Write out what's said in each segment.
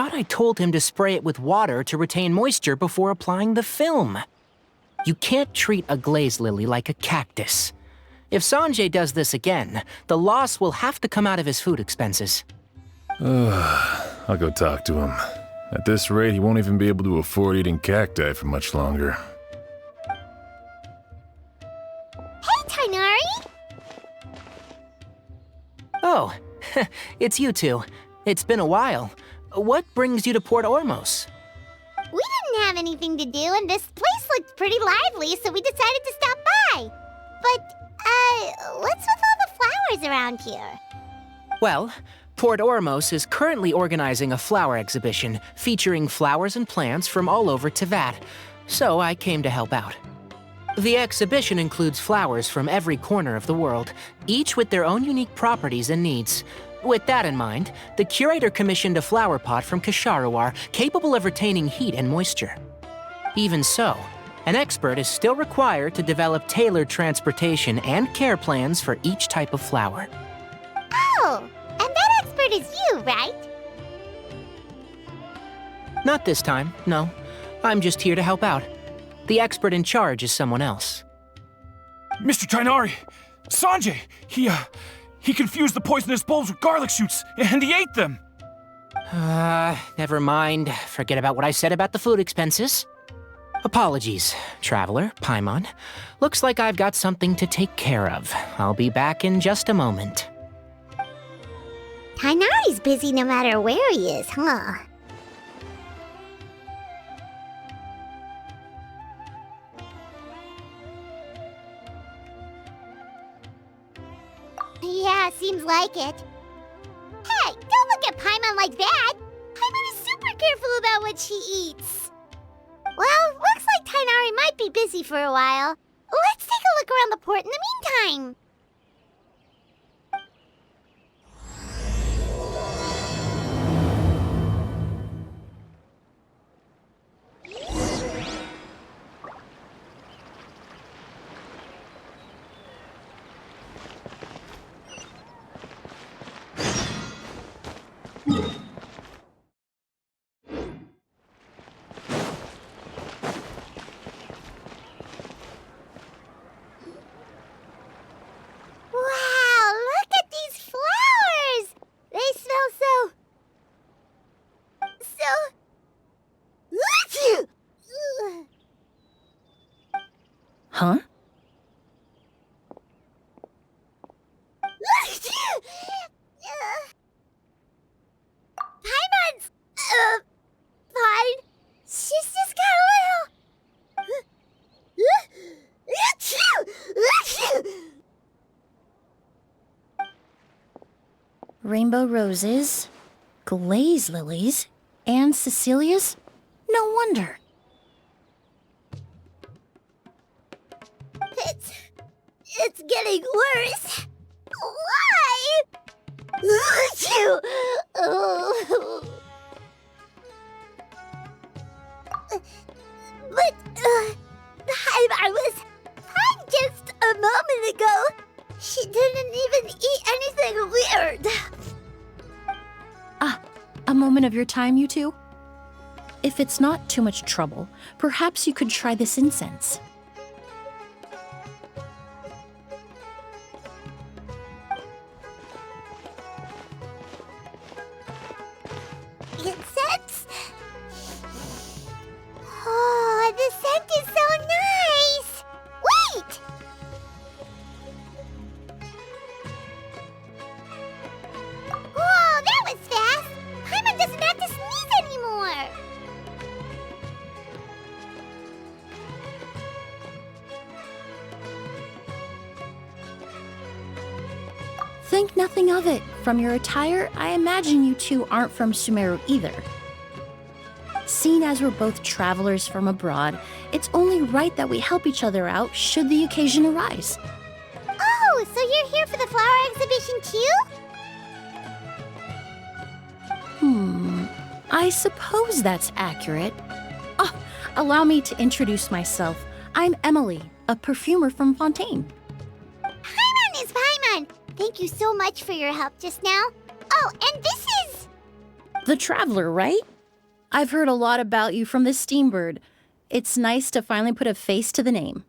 thought I told him to spray it with water to retain moisture before applying the film. You can't treat a glaze lily like a cactus. If Sanjay does this again, the loss will have to come out of his food expenses. I'll go talk to him. At this rate, he won't even be able to afford eating cacti for much longer. Hey, Tainari! Oh, it's you two. It's been a while. What brings you to Port Ormos? We didn't have anything to do, and this place looked pretty lively, so we decided to stop by. But, what's with all the flowers around here? Well, Port Ormos is currently organizing a flower exhibition featuring flowers and plants from all over Teyvat, so I came to help out. The exhibition includes flowers from every corner of the world, each with their own unique properties and needs. With that in mind, the curator commissioned a flower pot from Kasharuar capable of retaining heat and moisture. Even so, an expert is still required to develop tailored transportation and care plans for each type of flower. Oh, and that expert is you, right? Not this time, no. I'm just here to help out. The expert in charge is someone else. Mr. Tainari! Sanjay! He confused the poisonous bulbs with garlic shoots, and he ate them! Never mind. Forget about what I said about the food expenses. Apologies, Traveler, Paimon. Looks like I've got something to take care of. I'll be back in just a moment. Tainari's busy no matter where he is, huh? Yeah, seems like it. Hey, don't look at Paimon like that! Paimon is super careful about what she eats. Well, looks like Tainari might be busy for a while. Let's take a look around the port in the meantime. Huh? Paimon's, fine. She's just got a little... Rainbow roses, glaze lilies, and Cecilia's? No wonder. It's getting worse. Why? But, I was fine just a moment ago. She didn't even eat anything weird. A moment of your time, you two? If it's not too much trouble, perhaps you could try this incense. Incense? Oh, the scent is so nice! Wait! Whoa, that was fast! Paimon doesn't have to sneeze anymore! Think nothing of it. From your attire, I imagine you two aren't from Sumeru either. Seeing as we're both travelers from abroad, it's only right that we help each other out should the occasion arise. Oh, so you're here for the flower exhibition too? I suppose that's accurate. Oh, allow me to introduce myself. I'm Emilie, a perfumer from Fontaine. Paimon is Paimon! Thank you so much for your help just now. Oh, and this is... The Traveler, right? I've heard a lot about you from the Steambird. It's nice to finally put a face to the name.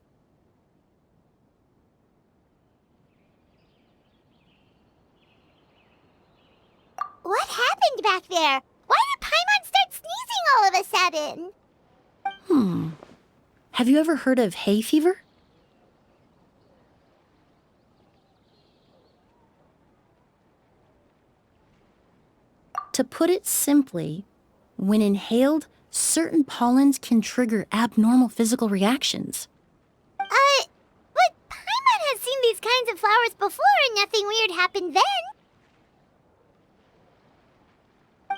What happened back there? Why did Paimon start sneezing all of a sudden? Have you ever heard of hay fever? To put it simply, when inhaled, certain pollens can trigger abnormal physical reactions. But Paimon has seen these kinds of flowers before and nothing weird happened then.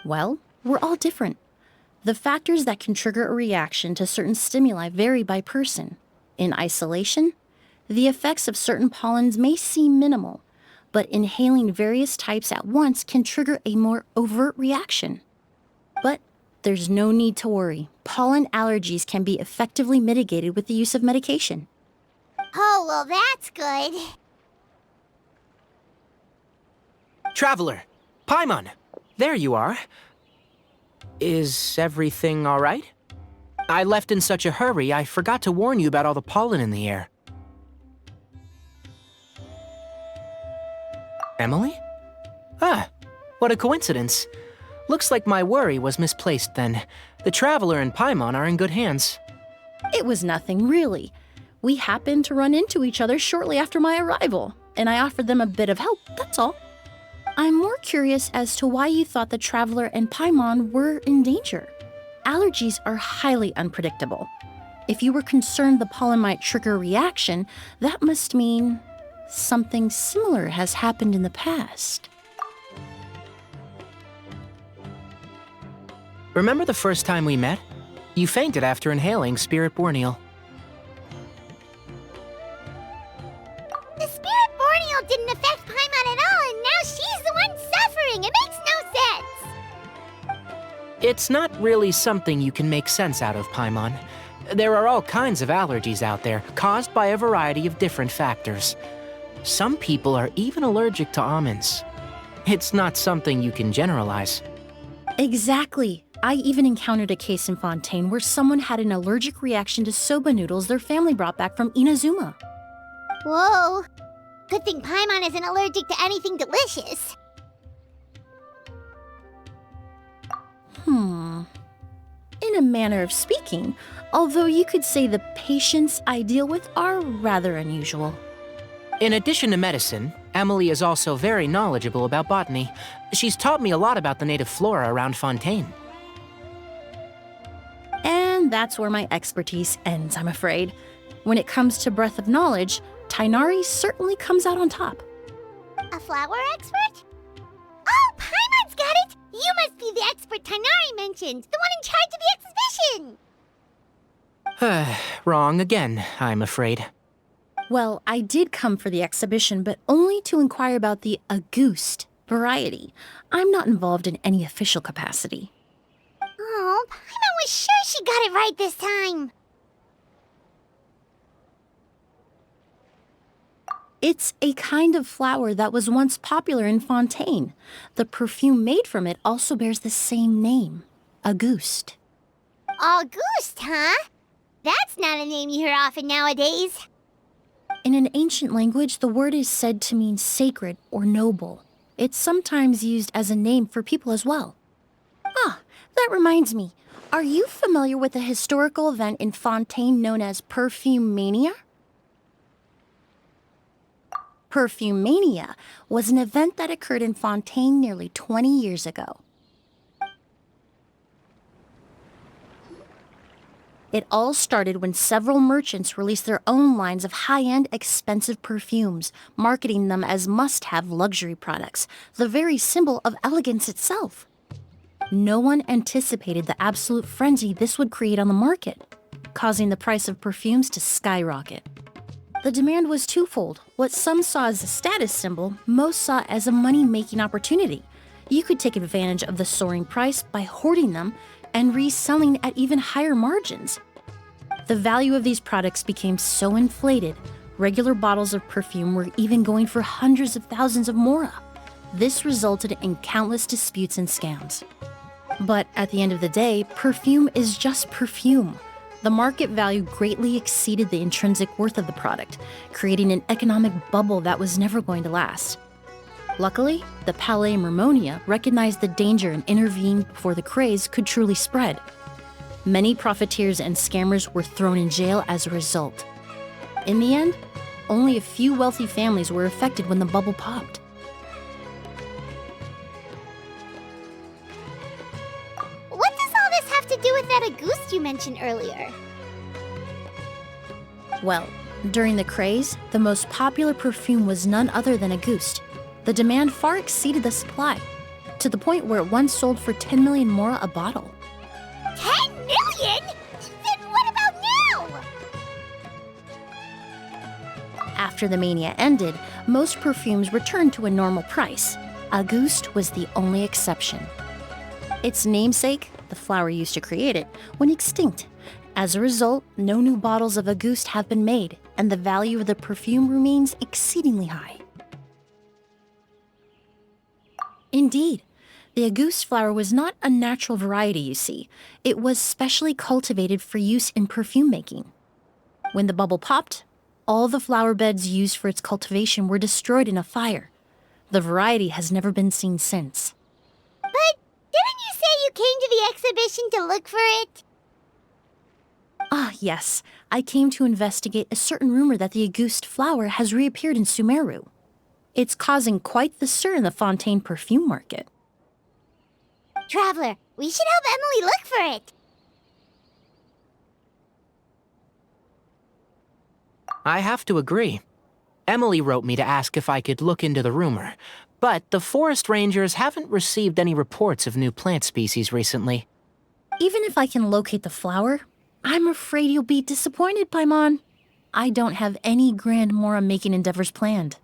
Well, we're all different. The factors that can trigger a reaction to certain stimuli vary by person. In isolation, the effects of certain pollens may seem minimal, but inhaling various types at once can trigger a more overt reaction. But there's no need to worry. Pollen allergies can be effectively mitigated with the use of medication. Oh, well, that's good. Traveler, Paimon, there you are. Is everything all right? I left in such a hurry, I forgot to warn you about all the pollen in the air. Emily? Ah, what a coincidence. Looks like my worry was misplaced then. The Traveler and Paimon are in good hands. It was nothing, really. We happened to run into each other shortly after my arrival, and I offered them a bit of help, that's all. I'm more curious as to why you thought the Traveler and Paimon were in danger. Allergies are highly unpredictable. If you were concerned the pollen might trigger a reaction, that must mean something similar has happened in the past. Remember the first time we met? You fainted after inhaling Spirit Borneal. The Spirit Borneal didn't affect Paimon at all, and now she's the one suffering. It makes no sense. It's not really something you can make sense out of, Paimon. There are all kinds of allergies out there, caused by a variety of different factors. Some people are even allergic to almonds. It's not something you can generalize. Exactly. I even encountered a case in Fontaine where someone had an allergic reaction to soba noodles their family brought back from Inazuma. Whoa. Good thing Paimon isn't allergic to anything delicious. In a manner of speaking, although you could say the patients I deal with are rather unusual. In addition to medicine, Emily is also very knowledgeable about botany. She's taught me a lot about the native flora around Fontaine. And that's where my expertise ends, I'm afraid. When it comes to breadth of knowledge, Tighnari certainly comes out on top. A flower expert? Oh, Paimon's got it! You must be the expert Tighnari mentioned, the one in charge of the exhibition! Wrong again, I'm afraid. Well, I did come for the exhibition, but only to inquire about the Auguste variety. I'm not involved in any official capacity. Oh, Paimon was sure she got it right this time. It's a kind of flower that was once popular in Fontaine. The perfume made from it also bears the same name, Auguste. Auguste, huh? That's not a name you hear often nowadays. In an ancient language, the word is said to mean sacred or noble. It's sometimes used as a name for people as well. Ah, that reminds me. Are you familiar with a historical event in Fontaine known as Perfume Mania? Perfume Mania was an event that occurred in Fontaine nearly 20 years ago. It all started when several merchants released their own lines of high-end, expensive perfumes, marketing them as must-have luxury products, the very symbol of elegance itself. No one anticipated the absolute frenzy this would create on the market, causing the price of perfumes to skyrocket. The demand was twofold. What some saw as a status symbol, most saw as a money-making opportunity. You could take advantage of the soaring price by hoarding them and reselling at even higher margins. The value of these products became so inflated, regular bottles of perfume were even going for hundreds of thousands of mora. This resulted in countless disputes and scams. But at the end of the day, perfume is just perfume. The market value greatly exceeded the intrinsic worth of the product, creating an economic bubble that was never going to last. Luckily, the Palais Mermonia recognized the danger and intervened before the craze could truly spread. Many profiteers and scammers were thrown in jail as a result. In the end, only a few wealthy families were affected when the bubble popped. What does all this have to do with that Auguste you mentioned earlier? Well, during the craze, the most popular perfume was none other than Auguste. The demand far exceeded the supply, to the point where it once sold for 10 million more a bottle. 10 million? Then what about now? After the mania ended, most perfumes returned to a normal price. Auguste was the only exception. Its namesake, the flower used to create it, went extinct. As a result, no new bottles of Auguste have been made, and the value of the perfume remains exceedingly high. Indeed, the Auguste flower was not a natural variety, you see. It was specially cultivated for use in perfume making. When the bubble popped, all the flower beds used for its cultivation were destroyed in a fire. The variety has never been seen since. But didn't you say you came to the exhibition to look for it? Ah, yes. I came to investigate a certain rumor that the Auguste flower has reappeared in Sumeru. It's causing quite the stir in the Fontaine perfume market. Traveler, we should help Emily look for it. I have to agree. Emily wrote me to ask if I could look into the rumor, but the forest rangers haven't received any reports of new plant species recently. Even if I can locate the flower, I'm afraid you'll be disappointed, Paimon. I don't have any grand Mora-making endeavors planned.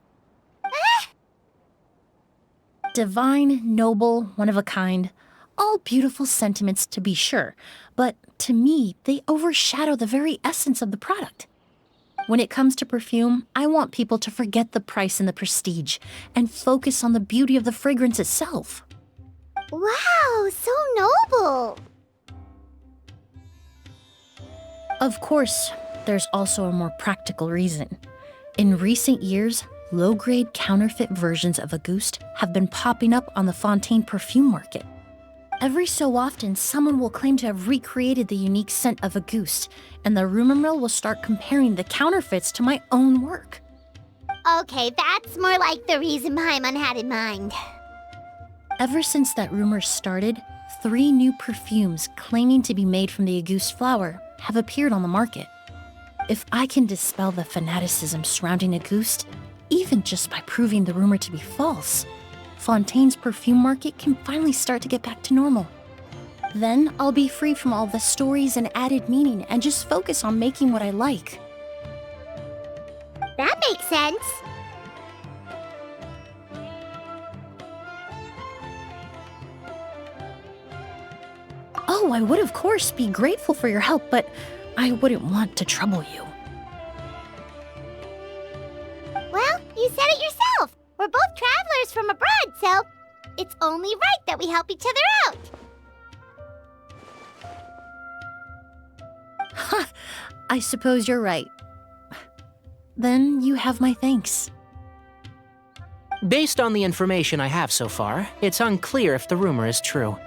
Divine, noble, one of a kind, all beautiful sentiments to be sure, but to me, they overshadow the very essence of the product. When it comes to perfume, I want people to forget the price and the prestige and focus on the beauty of the fragrance itself. Wow, so noble. Of course, there's also a more practical reason. In recent years, low-grade counterfeit versions of Auguste have been popping up on the Fontaine perfume market. Every so often, someone will claim to have recreated the unique scent of Auguste, and the rumor mill will start comparing the counterfeits to my own work. Okay, that's more like the reason Paimon had in mind. Ever since that rumor started, 3 new perfumes claiming to be made from the Auguste flower have appeared on the market. If I can dispel the fanaticism surrounding Auguste, even just by proving the rumor to be false, Fontaine's perfume market can finally start to get back to normal. Then I'll be free from all the stories and added meaning and just focus on making what I like. That makes sense. Oh, I would of course be grateful for your help, but I wouldn't want to trouble you. Well, you said it yourself. We're both travelers from abroad, so it's only right that we help each other out. Ha! I suppose you're right. Then you have my thanks. Based on the information I have so far, it's unclear if the rumor is true.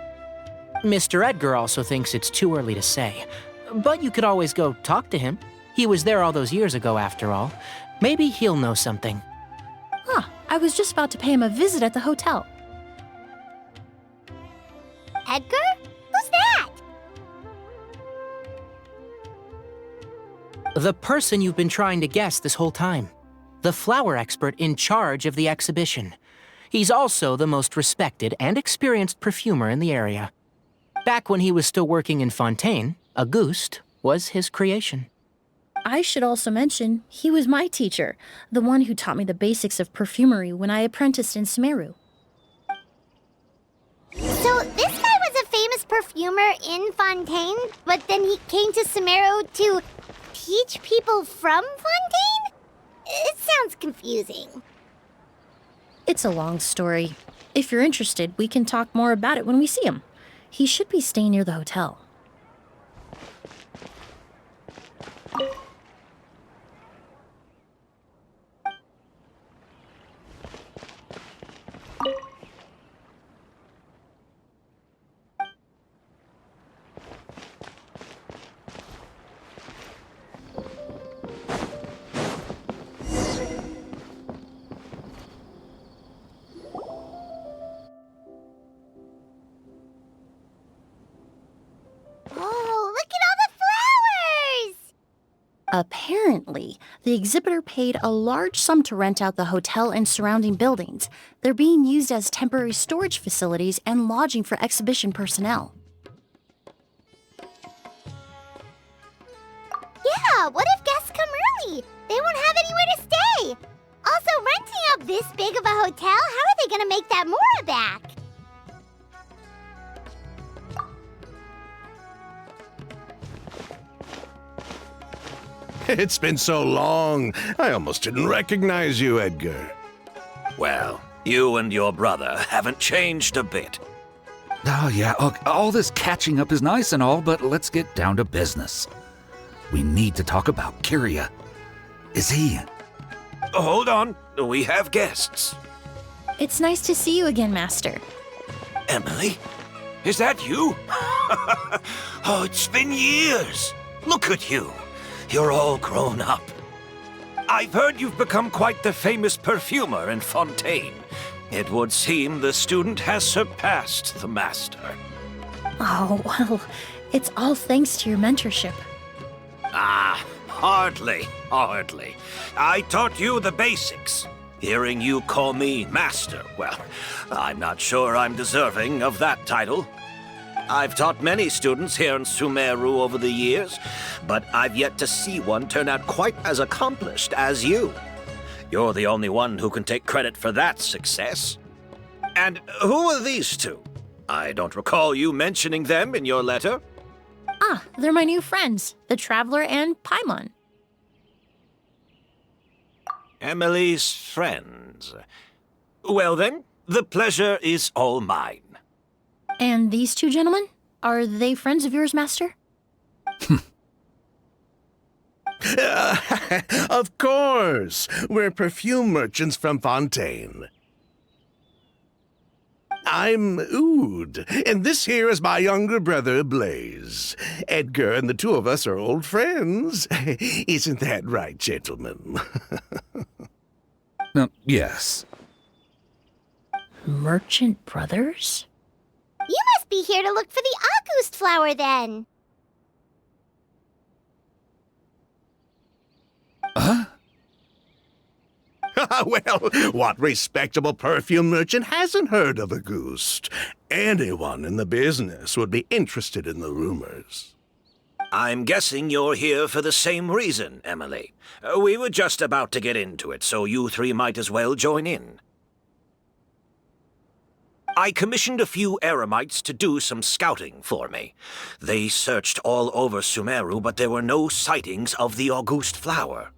Mr. Edgar also thinks it's too early to say, but you could always go talk to him. He was there all those years ago, after all. Maybe he'll know something. Huh, I was just about to pay him a visit at the hotel. Edgar? Who's that? The person you've been trying to guess this whole time. The flower expert in charge of the exhibition. He's also the most respected and experienced perfumer in the area. Back when he was still working in Fontaine, Auguste was his creation. I should also mention, he was my teacher, the one who taught me the basics of perfumery when I apprenticed in Sumeru. So this guy was a famous perfumer in Fontaine, but then he came to Sumeru to teach people from Fontaine? It sounds confusing. It's a long story. If you're interested, we can talk more about it when we see him. He should be staying near the hotel. Oh, look at all the flowers! Apparently, the exhibitor paid a large sum to rent out the hotel and surrounding buildings. They're being used as temporary storage facilities and lodging for exhibition personnel. Yeah, what if guests come early? They won't have anywhere to stay. Also, renting out this big of a hotel, how are they gonna make that more back? It's been so long, I almost didn't recognize you, Edgar. Well, you and your brother haven't changed a bit. Oh, yeah, all this catching up is nice and all, but let's get down to business. We need to talk about Karena. Is he? Hold on, we have guests. It's nice to see you again, Master. Emily? Is that you? Oh, it's been years. Look at you. You're all grown up. I've heard you've become quite the famous perfumer in Fontaine. It would seem the student has surpassed the master. Oh, well, it's all thanks to your mentorship. Ah, hardly. I taught you the basics. Hearing you call me master, well, I'm not sure I'm deserving of that title. I've taught many students here in Sumeru over the years, but I've yet to see one turn out quite as accomplished as you. You're the only one who can take credit for that success. And who are these two? I don't recall you mentioning them in your letter. Ah, they're my new friends, the Traveler and Paimon. Emily's friends. Well then, the pleasure is all mine. And these two gentlemen? Are they friends of yours, Master? Of course! We're perfume merchants from Fontaine. I'm Oud, and this here is my younger brother, Blaze. Edgar and the two of us are old friends. Isn't that right, gentlemen? Yes. Merchant brothers? You must be here to look for the August flower then. Huh? Well, what respectable perfume merchant hasn't heard of Auguste? Anyone in the business would be interested in the rumors. I'm guessing you're here for the same reason, Emily. We were just about to get into it, so you three might as well join in. I commissioned a few eremites to do some scouting for me. They searched all over Sumeru, but there were no sightings of the August flower.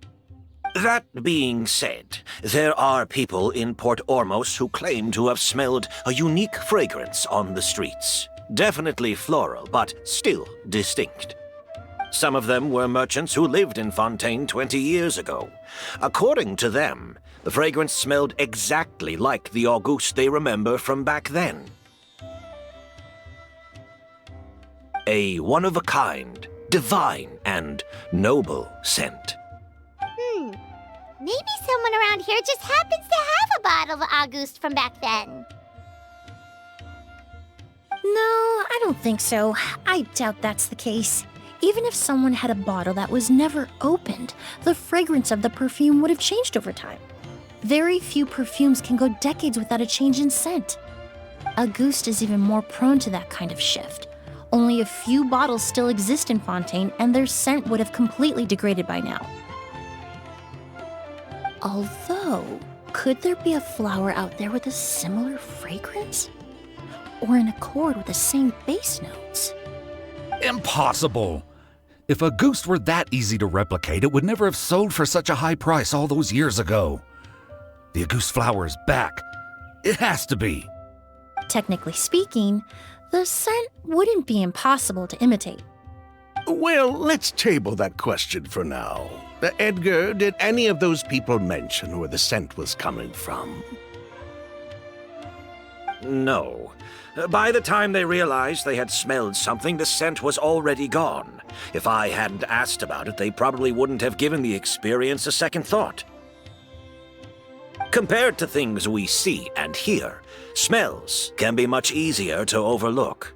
That being said, there are people in Port Ormos who claim to have smelled a unique fragrance on the streets. Definitely floral, but still distinct. Some of them were merchants who lived in Fontaine 20 years ago. According to them, the fragrance smelled exactly like the August they remember from back then. A one-of-a-kind, divine, and noble scent. Maybe someone around here just happens to have a bottle of August from back then. No, I don't think so. I doubt that's the case. Even if someone had a bottle that was never opened, the fragrance of the perfume would have changed over time. Very few perfumes can go decades without a change in scent. Auguste is even more prone to that kind of shift. Only a few bottles still exist in Fontaine, and their scent would have completely degraded by now. Although, could there be a flower out there with a similar fragrance? Or in accord with the same base notes? Impossible! If Auguste were that easy to replicate, it would never have sold for such a high price all those years ago. The Auguste flower is back. It has to be. Technically speaking, The scent wouldn't be impossible to imitate. Well, let's table that question for now. Edgar, did any of those people mention where the scent was coming from? No. By the time they realized they had smelled something, the scent was already gone. If I hadn't asked about it, they probably wouldn't have given the experience a second thought. Compared to things we see and hear, smells can be much easier to overlook.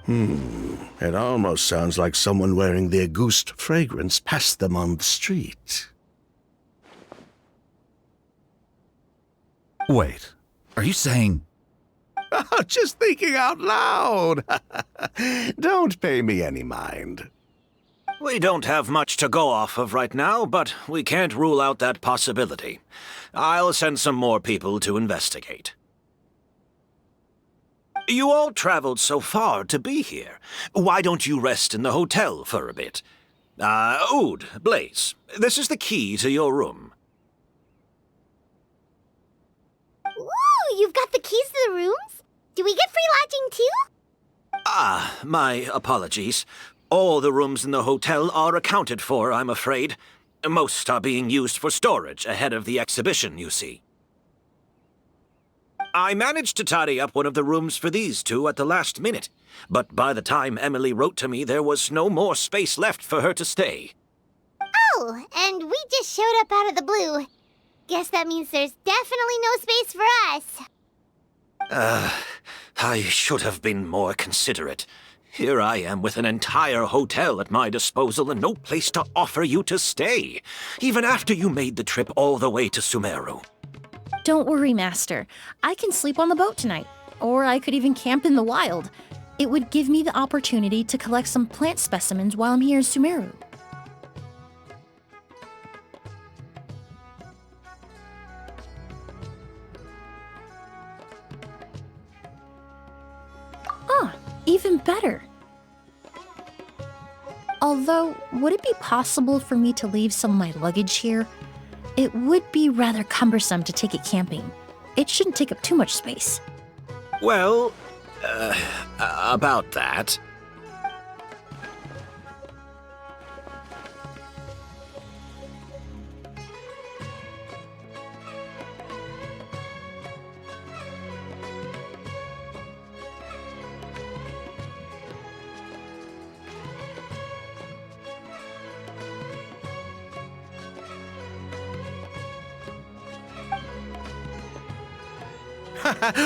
It almost sounds like someone wearing the Auguste fragrance passed them on the street. Wait, are you saying... Just thinking out loud. Don't pay me any mind. We don't have much to go off of right now, but we can't rule out that possibility. I'll send some more people to investigate. You all traveled so far to be here. Why don't you rest in the hotel for a bit? Oud, Blaze, this is the key to your room. Ooh, you've got the keys to the rooms? Do we get free lodging too? My apologies. All the rooms in the hotel are accounted for, I'm afraid. Most are being used for storage ahead of the exhibition, you see. I managed to tidy up one of the rooms for these two at the last minute, but by the time Emilie wrote to me, there was no more space left for her to stay. Oh, and we just showed up out of the blue. Guess that means there's definitely no space for us. I should have been more considerate. Here I am with an entire hotel at my disposal and no place to offer you to stay, even after you made the trip all the way to Sumeru. Don't worry, Master. I can sleep on the boat tonight, or I could even camp in the wild. It would give me the opportunity to collect some plant specimens while I'm here in Sumeru. Even better. Although, would it be possible for me to leave some of my luggage here? It would be rather cumbersome to take it camping. It shouldn't take up too much space. Well, about that...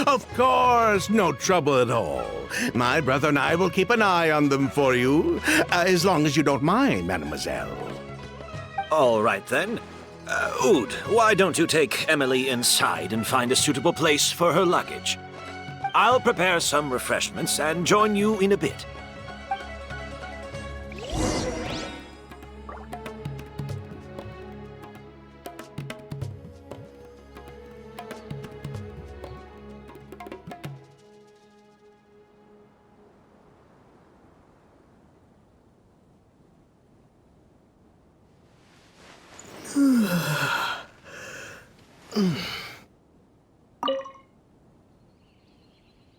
Of course, no trouble at all. My brother and I will keep an eye on them for you, as long as you don't mind, mademoiselle. All right, then. Oud, why don't you take Emilie inside and find a suitable place for her luggage? I'll prepare some refreshments and join you in a bit.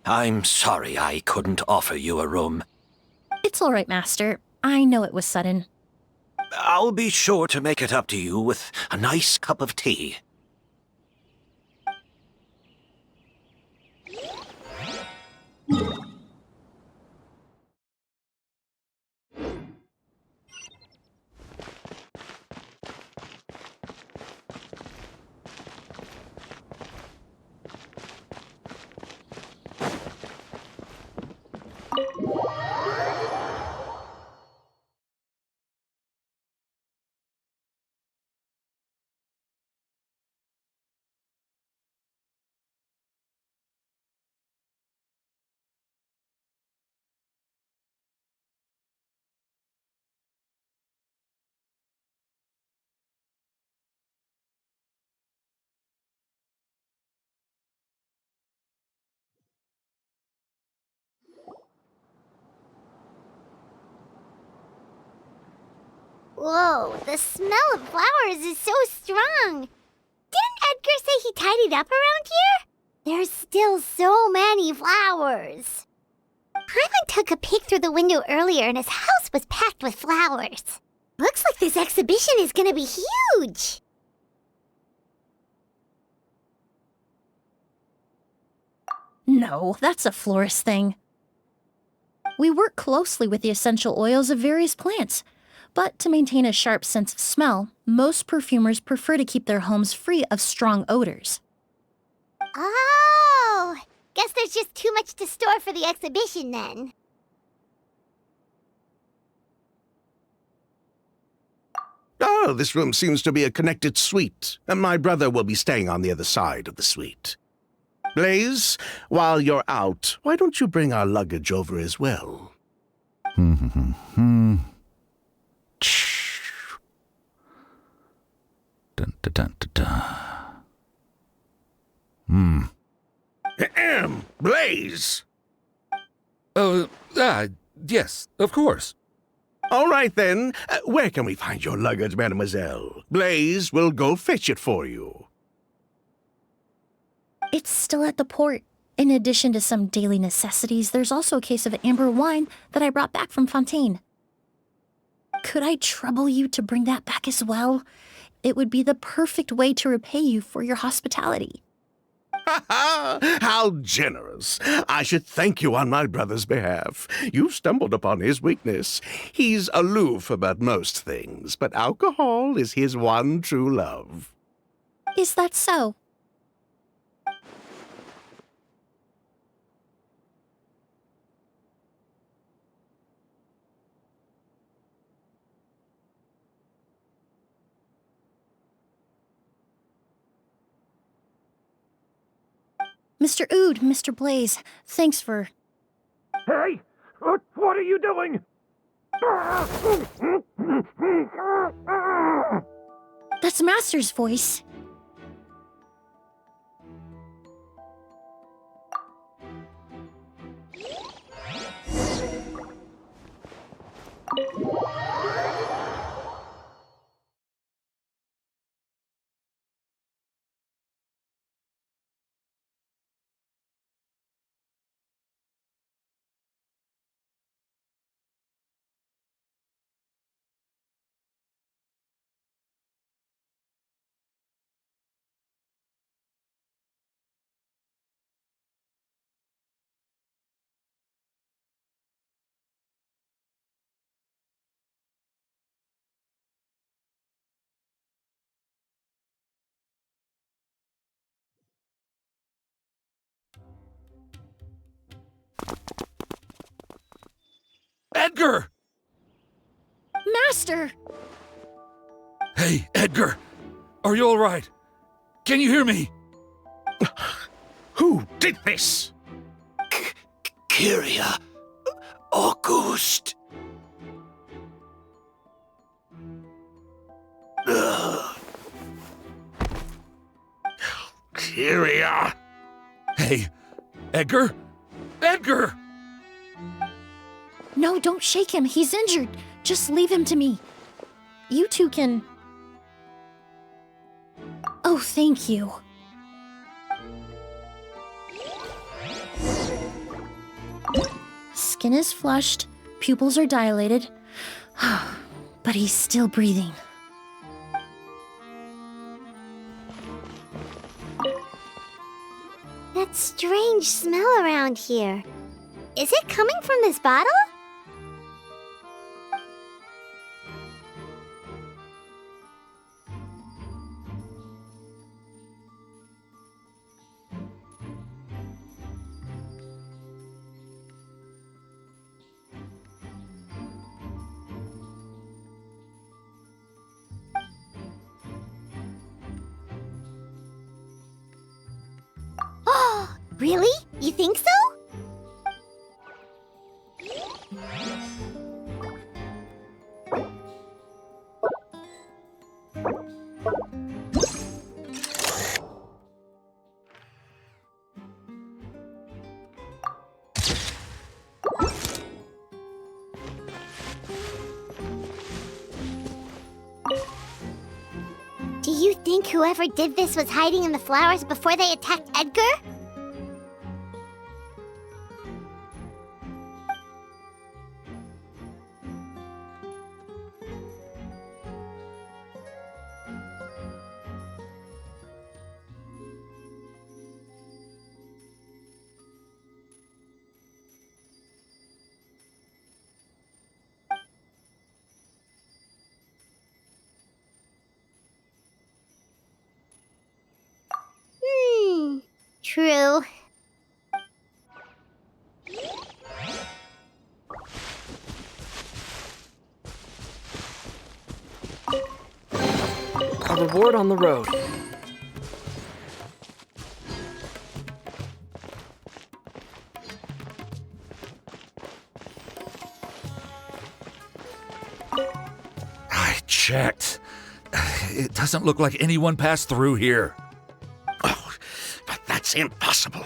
I'm sorry I couldn't offer you a room. It's all right, Master. I know it was sudden. I'll be sure to make it up to you with a nice cup of tea. Whoa, the smell of flowers is so strong. Didn't Edgar say he tidied up around here? There's still so many flowers. Paimon took a peek through the window earlier and his house was packed with flowers. Looks like this exhibition is gonna be huge! No, that's a florist thing. We work closely with the essential oils of various plants, but to maintain a sharp sense of smell, most perfumers prefer to keep their homes free of strong odors. Oh! Guess there's just too much to store for the exhibition then. Oh, this room seems to be a connected suite, and my brother will be staying on the other side of the suite. Blaze, while you're out, why don't you bring our luggage over as well? Dun, dun, dun, dun, dun. Blaze! Yes, of course. All right, then. Where can we find your luggage, mademoiselle? Blaze will go fetch it for you. It's still at the port. In addition to some daily necessities, there's also a case of amber wine that I brought back from Fontaine. Could I trouble you to bring that back as well? It would be the perfect way to repay you for your hospitality. How generous. I should thank you on my brother's behalf. You stumbled upon his weakness. He's aloof about most things, but alcohol is his one true love. Is that so? Mr. Ood, Mr. Blaze, thanks for... Hey! What are you doing? That's Master's voice. Edgar! Master! Hey, Edgar! Are you all right? Can you hear me? Who did this? Kyria. August. Kyria. Hey, Edgar? Edgar! No, don't shake him. He's injured. Just leave him to me. You two can... Oh, thank you. Skin is flushed, pupils are dilated, but he's still breathing. That strange smell around here. Is it coming from this bottle? Oh, really? You think so? Do you think whoever did this was hiding in the flowers before they attacked Edgar? True. A reward on the road. I checked. It doesn't look like anyone passed through here. Oh, but that's impossible.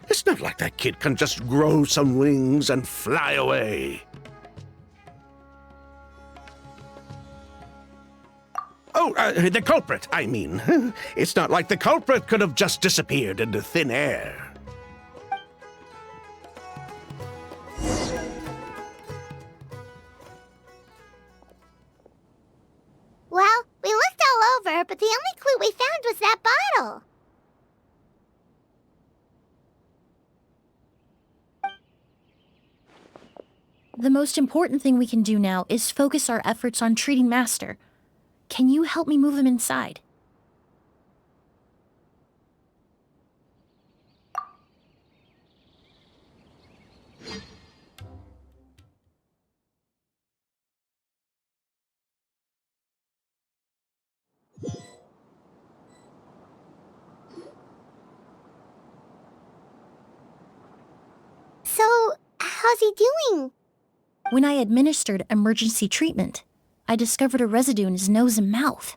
It's not like that kid can just grow some wings and fly away. Oh, the culprit, I mean. It's not like the culprit could have just disappeared into thin air. Well, we looked all over, but the only clue we found was that bottle. The most important thing we can do now is focus our efforts on treating Master. Can you help me move him inside? So, how's he doing? When I administered emergency treatment, I discovered a residue in his nose and mouth.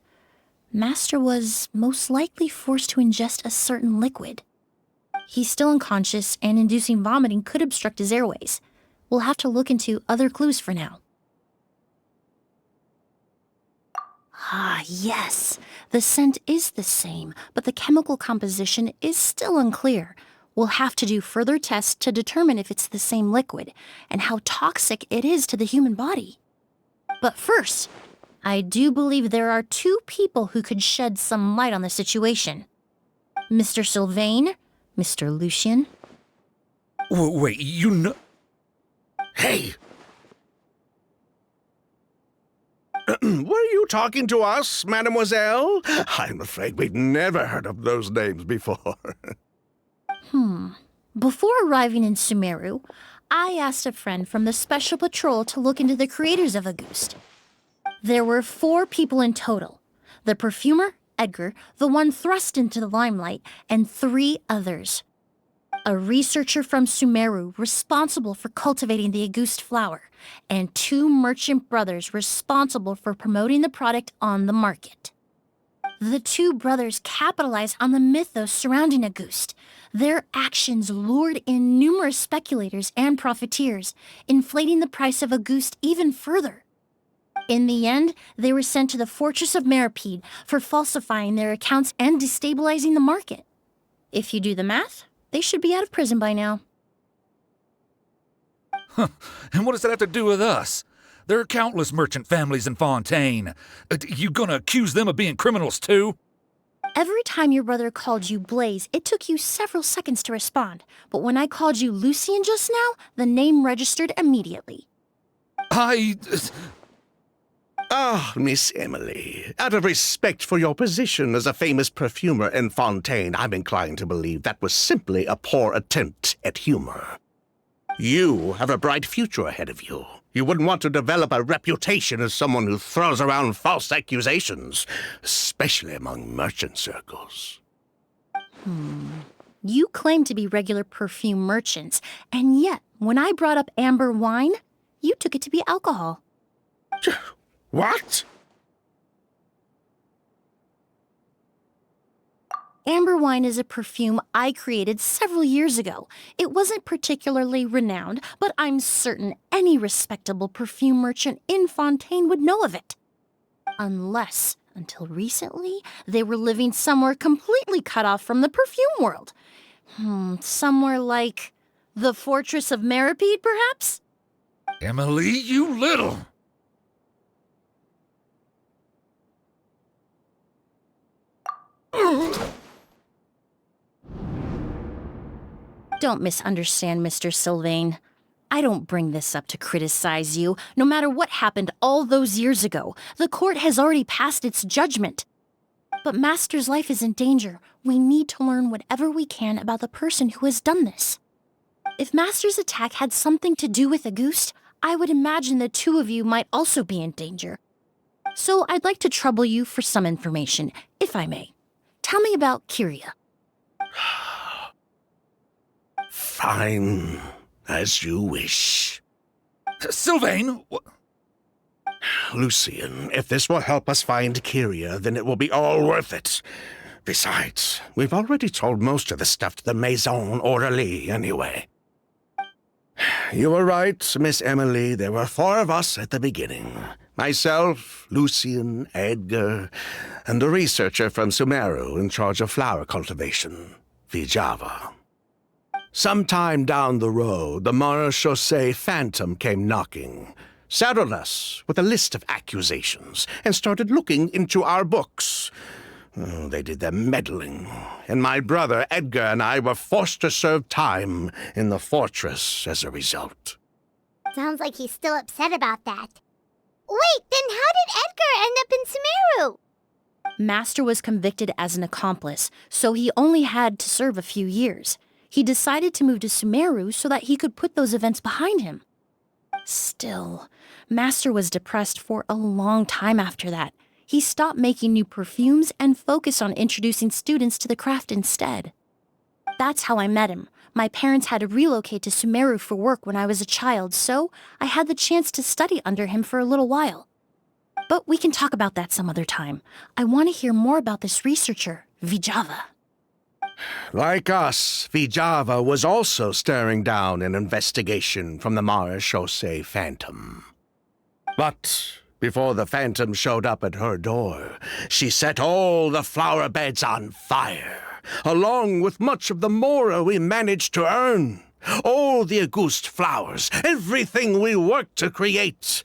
Master was most likely forced to ingest a certain liquid. He's still unconscious, and inducing vomiting could obstruct his airways. We'll have to look into other clues for now. Ah, yes. The scent is the same, but the chemical composition is still unclear. We'll have to do further tests to determine if it's the same liquid and how toxic it is to the human body. But first, I do believe there are two people who could shed some light on the situation. Mr. Sylvain, Mr. Lucien. Wait, you know... Hey! Were you talking to us, mademoiselle? I'm afraid we've never heard of those names before. Before arriving in Sumeru, I asked a friend from the Special Patrol to look into the creators of Auguste. There were 4 people in total. The perfumer, Edgar, the one thrust into the limelight, and 3 others. A researcher from Sumeru responsible for cultivating the Auguste flower, and 2 merchant brothers responsible for promoting the product on the market. The 2 brothers capitalized on the mythos surrounding Auguste. Their actions lured in numerous speculators and profiteers, inflating the price of Auguste even further. In the end, they were sent to the Fortress of Meripede for falsifying their accounts and destabilizing the market. If you do the math, they should be out of prison by now. And what does that have to do with us? There are countless merchant families in Fontaine. You gonna accuse them of being criminals too? Every time your brother called you Blaze, it took you several seconds to respond. But when I called you Lucien just now, the name registered immediately. Ah, Miss Emily, out of respect for your position as a famous perfumer in Fontaine, I'm inclined to believe that was simply a poor attempt at humor. You have a bright future ahead of you. You wouldn't want to develop a reputation as someone who throws around false accusations, especially among merchant circles. You claim to be regular perfume merchants, and yet, when I brought up amber wine, you took it to be alcohol. What? Amber wine is a perfume I created several years ago. It wasn't particularly renowned, but I'm certain any respectable perfume merchant in Fontaine would know of it. Unless, until recently, they were living somewhere completely cut off from the perfume world. Somewhere like the Fortress of Meripede, perhaps? Emily, you little... Don't misunderstand, Mr. Sylvain. I don't bring this up to criticize you. No matter what happened all those years ago, the court has already passed its judgment. But Master's life is in danger. We need to learn whatever we can about the person who has done this. If Master's attack had something to do with Auguste, I would imagine the two of you might also be in danger. So I'd like to trouble you for some information, if I may. Tell me about Kyria. Fine, as you wish. Sylvain! Lucian, if this will help us find Kyria, then it will be all worth it. Besides, we've already told most of the stuff to the Maison Orderly anyway. You were right, Miss Emilie. There were 4 of us at the beginning. Myself, Lucian, Edgar, and a researcher from Sumeru in charge of flower cultivation, Vijava. Sometime down the road, the Marechaussee Phantom came knocking, saddled us with a list of accusations, and started looking into our books. Oh, they did their meddling, and my brother Edgar and I were forced to serve time in the fortress as a result. Sounds like he's still upset about that. Wait, then how did Edgar end up in Sumeru? Master was convicted as an accomplice, so he only had to serve a few years. He decided to move to Sumeru so that he could put those events behind him. Still, Master was depressed for a long time after that. He stopped making new perfumes and focused on introducing students to the craft instead. That's how I met him. My parents had to relocate to Sumeru for work when I was a child, so I had the chance to study under him for a little while. But we can talk about that some other time. I want to hear more about this researcher, Vijava. Like us, Vijava was also staring down an investigation from the Marechaussee Phantom. But before the Phantom showed up at her door, she set all the flower beds on fire, along with much of the mora we managed to earn. All the Auguste flowers, everything we worked to create,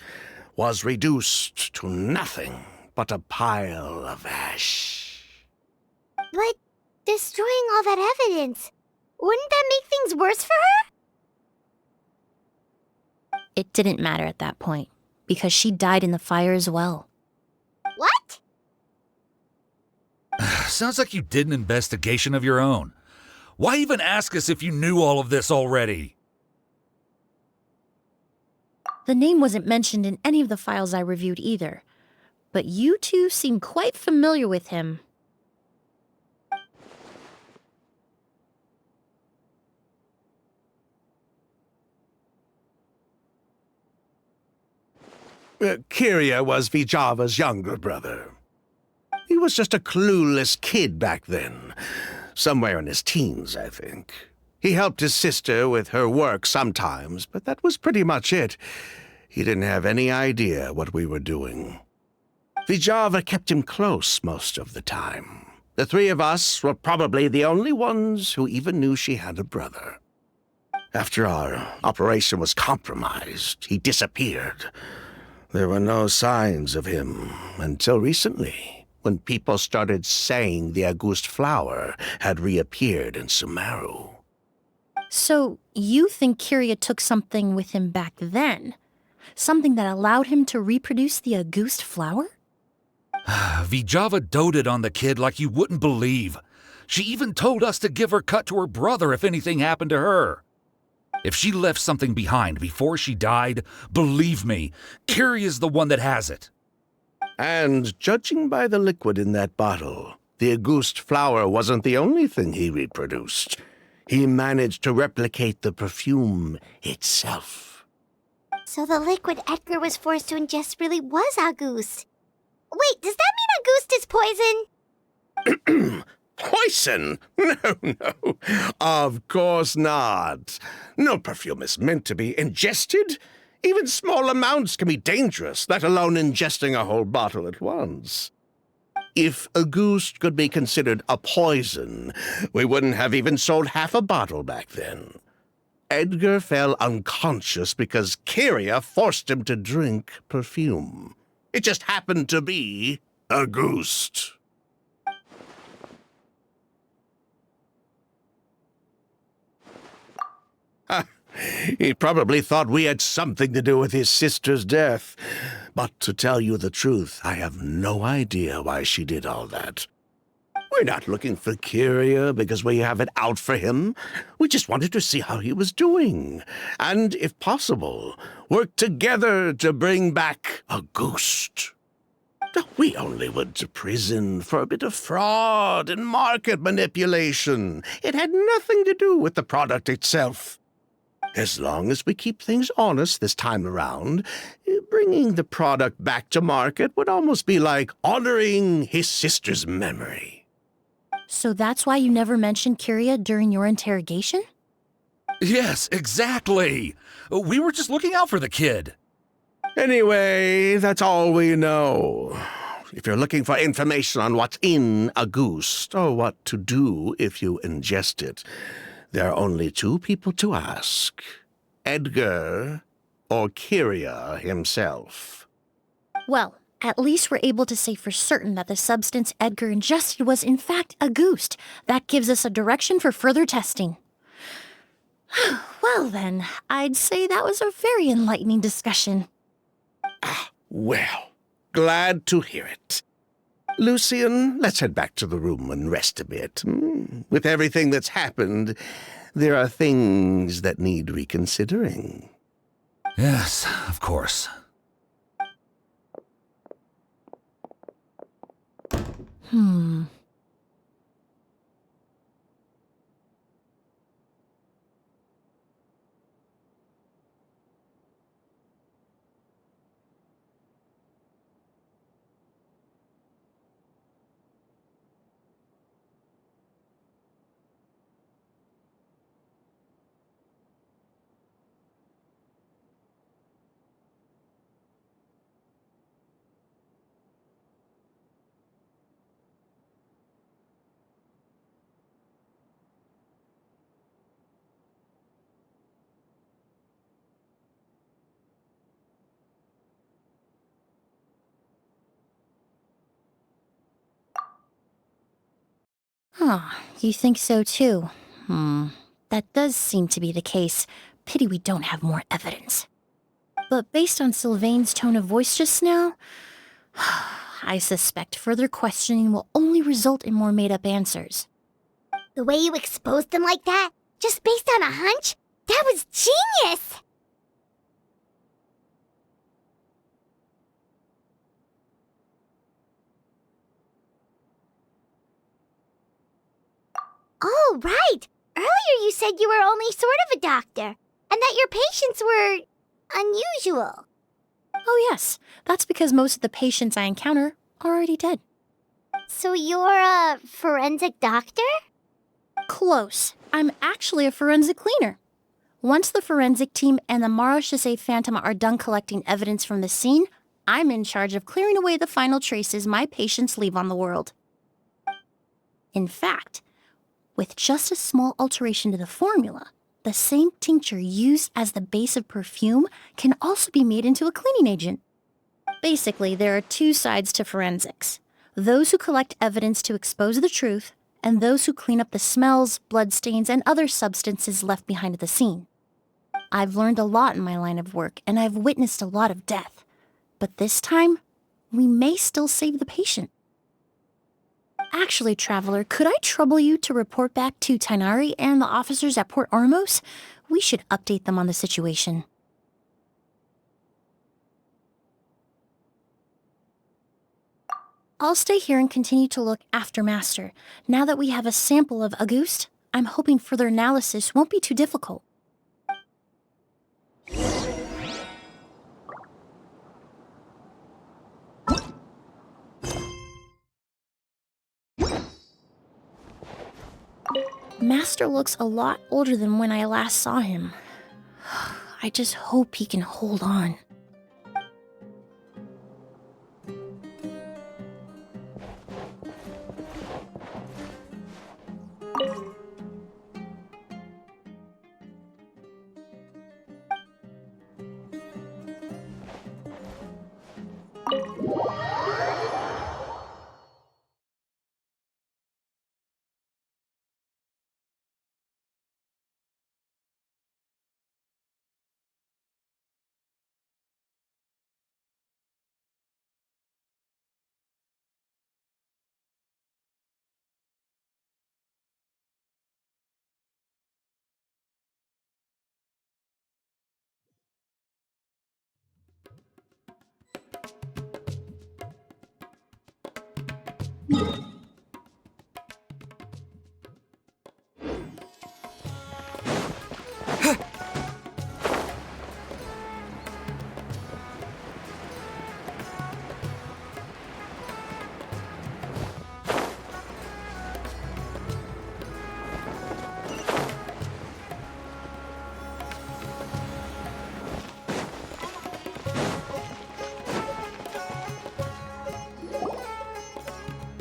was reduced to nothing but a pile of ash. But destroying all that evidence, wouldn't that make things worse for her? It didn't matter at that point, because she died in the fire as well. What? Sounds like you did an investigation of your own. Why even ask us if you knew all of this already? The name wasn't mentioned in any of the files I reviewed either, but you two seem quite familiar with him. Kyria was Vijava's younger brother. He was just a clueless kid back then. Somewhere in his teens, I think. He helped his sister with her work sometimes, but that was pretty much it. He didn't have any idea what we were doing. Vijava kept him close most of the time. The 3 of us were probably the only ones who even knew she had a brother. After our operation was compromised, he disappeared. There were no signs of him until recently, when people started saying the Auguste flower had reappeared in Sumeru. So, you think Kyria took something with him back then? Something that allowed him to reproduce the Auguste flower? Vijava doted on the kid like you wouldn't believe. She even told us to give her cut to her brother if anything happened to her. If she left something behind before she died, believe me, Kyria's the one that has it. And judging by the liquid in that bottle, the Auguste flower wasn't the only thing he reproduced. He managed to replicate the perfume itself. So the liquid Edgar was forced to ingest really was Auguste. Wait, does that mean Auguste is poison? Poison? No. Of course not. No perfume is meant to be ingested. Even small amounts can be dangerous, let alone ingesting a whole bottle at once. If Auguste could be considered a poison, we wouldn't have even sold half a bottle back then. Edgar fell unconscious because Kyria forced him to drink perfume. It just happened to be Auguste. He probably thought we had something to do with his sister's death. But to tell you the truth, I have no idea why she did all that. We're not looking for Kyria because we have it out for him. We just wanted to see how he was doing. And, if possible, work together to bring back a ghost. We only went to prison for a bit of fraud and market manipulation. It had nothing to do with the product itself. As long as we keep things honest this time around, bringing the product back to market would almost be like honoring his sister's memory. So that's why you never mentioned Kyria during your interrogation? Yes, exactly. We were just looking out for the kid. Anyway, that's all we know. If you're looking for information on what's in a goose, or what to do if you ingest it, there are only two people to ask: Edgar or Kyria himself. Well, at least we're able to say for certain that the substance Edgar ingested was in fact a goose. That gives us a direction for further testing. Well then, I'd say that was a very enlightening discussion. Well, glad to hear it. Lucian, let's head back to the room and rest a bit. With everything that's happened, there are things that need reconsidering. Yes, of course. You think so too? That does seem to be the case. Pity we don't have more evidence. But based on Sylvain's tone of voice just now, I suspect further questioning will only result in more made-up answers. The way you exposed them like that, just based on a hunch, that was genius! Oh, right! Earlier you said you were only sort of a doctor, and that your patients were unusual. Oh yes, that's because most of the patients I encounter are already dead. So you're a forensic doctor? Close. I'm actually a forensic cleaner. Once the forensic team and the Marechaussee Phantom are done collecting evidence from the scene, I'm in charge of clearing away the final traces my patients leave on the world. In fact, with just a small alteration to the formula, the same tincture used as the base of perfume can also be made into a cleaning agent. Basically, there are two sides to forensics: those who collect evidence to expose the truth, and those who clean up the smells, bloodstains, and other substances left behind at the scene. I've learned a lot in my line of work, and I've witnessed a lot of death. But this time, we may still save the patient. Actually, Traveler, could I trouble you to report back to Tainari and the officers at Port Ormos? We should update them on the situation. I'll stay here and continue to look after Master. Now that we have a sample of Auguste, I'm hoping further analysis won't be too difficult. Master looks a lot older than when I last saw him. I just hope he can hold on.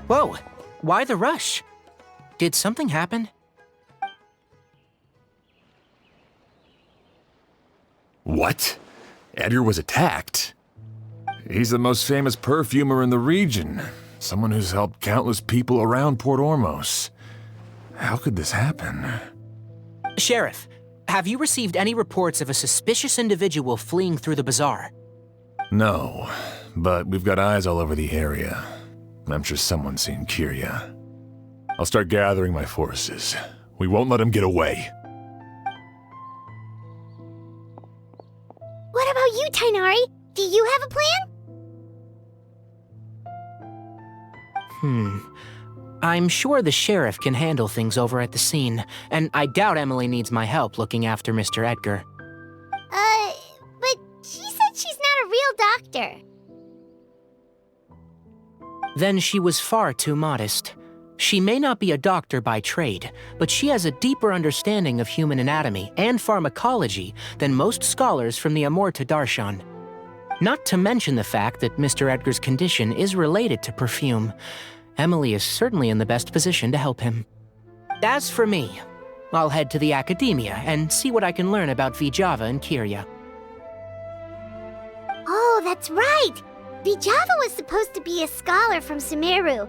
Whoa, why the rush? Did something happen? What? Edgar was attacked? He's the most famous perfumer in the region. Someone who's helped countless people around Port Ormos. How could this happen? Sheriff, have you received any reports of a suspicious individual fleeing through the bazaar? No, but we've got eyes all over the area. I'm sure someone's seen Kirya. I'll start gathering my forces. We won't let him get away. What about you, Tainari? Do you have a plan? I'm sure the sheriff can handle things over at the scene, and I doubt Emily needs my help looking after Mr. Edgar. But she said she's not a real doctor. Then she was far too modest. She may not be a doctor by trade, but she has a deeper understanding of human anatomy and pharmacology than most scholars from the Amorta Darshan. Not to mention the fact that Mr. Edgar's condition is related to perfume. Emily is certainly in the best position to help him. As for me, I'll head to the academia and see what I can learn about Vijava and Kirya. Oh, that's right! Vijava was supposed to be a scholar from Sumeru.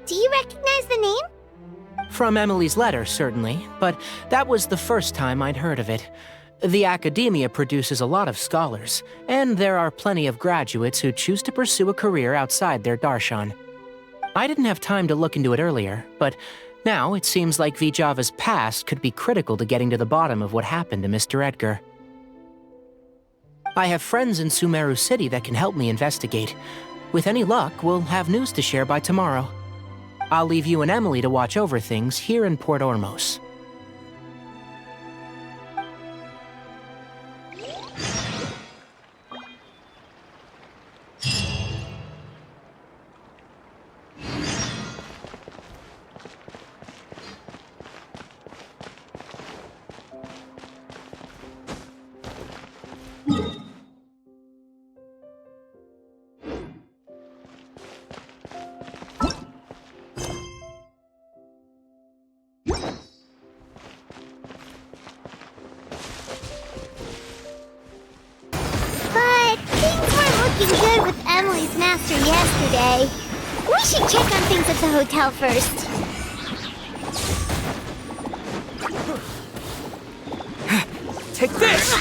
Do you recognize the name? From Emily's letter, certainly, but that was the first time I'd heard of it. The academia produces a lot of scholars, and there are plenty of graduates who choose to pursue a career outside their darshan. I didn't have time to look into it earlier, but now it seems like Vijava's past could be critical to getting to the bottom of what happened to Mr. Edgar. I have friends in Sumeru City that can help me investigate. With any luck, we'll have news to share by tomorrow. I'll leave you and Emily to watch over things here in Port Ormos. Good with Emily's master yesterday. We should check on things at the hotel first. Take this!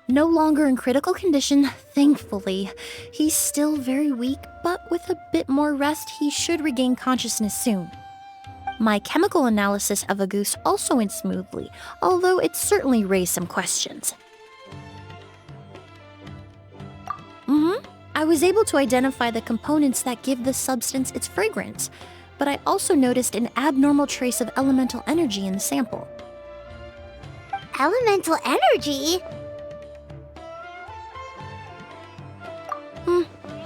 No longer in critical condition, thankfully. He's still very weak, but with a bit more rest, he should regain consciousness soon. My chemical analysis of Agus also went smoothly, although it certainly raised some questions. I was able to identify the components that give the substance its fragrance, but I also noticed an abnormal trace of elemental energy in the sample. Elemental energy?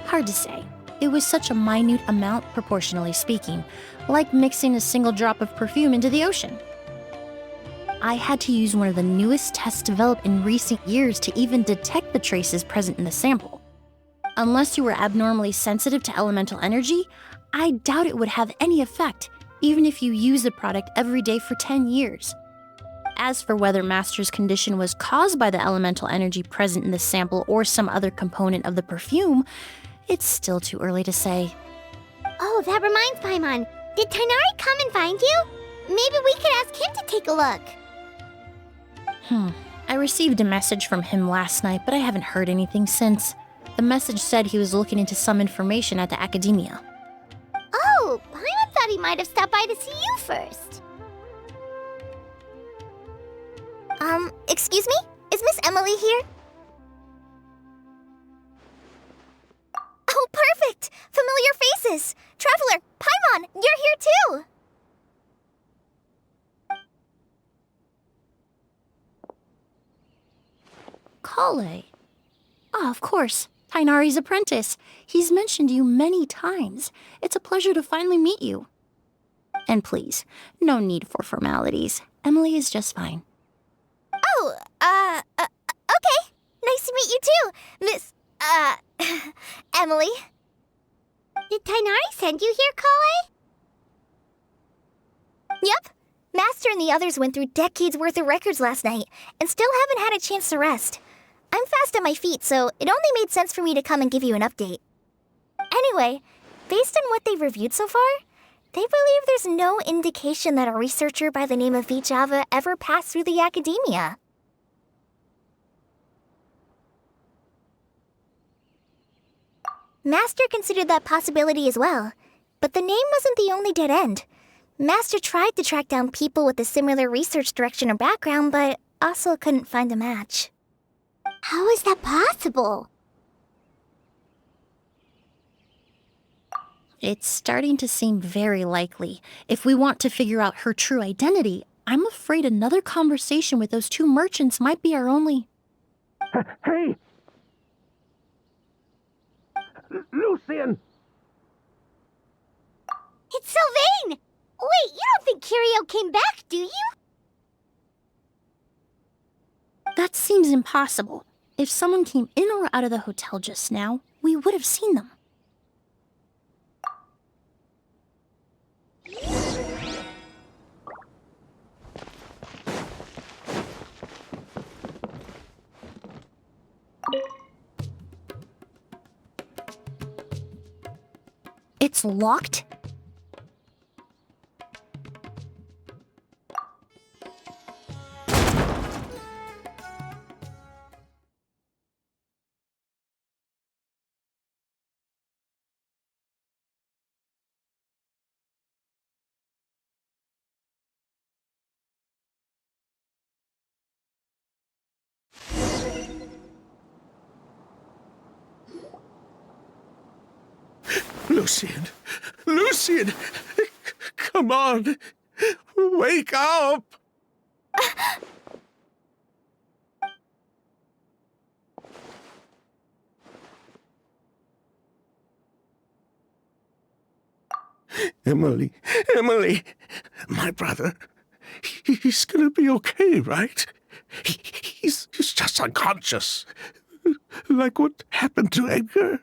Hard to say. It was such a minute amount, proportionally speaking, like mixing a single drop of perfume into the ocean. I had to use one of the newest tests developed in recent years to even detect the traces present in the sample. Unless you were abnormally sensitive to elemental energy, I doubt it would have any effect, even if you use the product every day for 10 years. As for whether Master's condition was caused by the elemental energy present in the sample or some other component of the perfume, it's still too early to say. Oh, that reminds Paimon. Did Tainari come and find you? Maybe we could ask him to take a look. I received a message from him last night, but I haven't heard anything since. The message said he was looking into some information at the academia. Oh, Paimon thought he might have stopped by to see you first. Excuse me? Is Miss Emilie here? Oh, perfect! Familiar faces! Traveler, Paimon, you're here too! Kale. Ah, of course. Tainari's apprentice. He's mentioned you many times. It's a pleasure to finally meet you. And please, no need for formalities. Emilie is just fine. Oh, okay. Nice to meet you too, Miss, Emilie. Did Tainari send you here, Kale? Yep. Master and the others went through decades worth of records last night, and still haven't had a chance to rest. I'm fast on my feet, so it only made sense for me to come and give you an update. Anyway, based on what they've reviewed so far, they believe there's no indication that a researcher by the name of Vijava ever passed through the academia. Master considered that possibility as well, but the name wasn't the only dead end. Master tried to track down people with a similar research direction or background, but also couldn't find a match. How is that possible? It's starting to seem very likely. If we want to figure out her true identity, I'm afraid another conversation with those two merchants might be our only... Hey! Lucian! It's Sylvain! Wait, you don't think Kirio came back, do you? That seems impossible. If someone came in or out of the hotel just now, we would have seen them. It's locked? Lucian! Lucian! Come on! Wake up! Emilie! Emilie! My brother, he's gonna be okay, right? He's just unconscious. Like what happened to Edgar.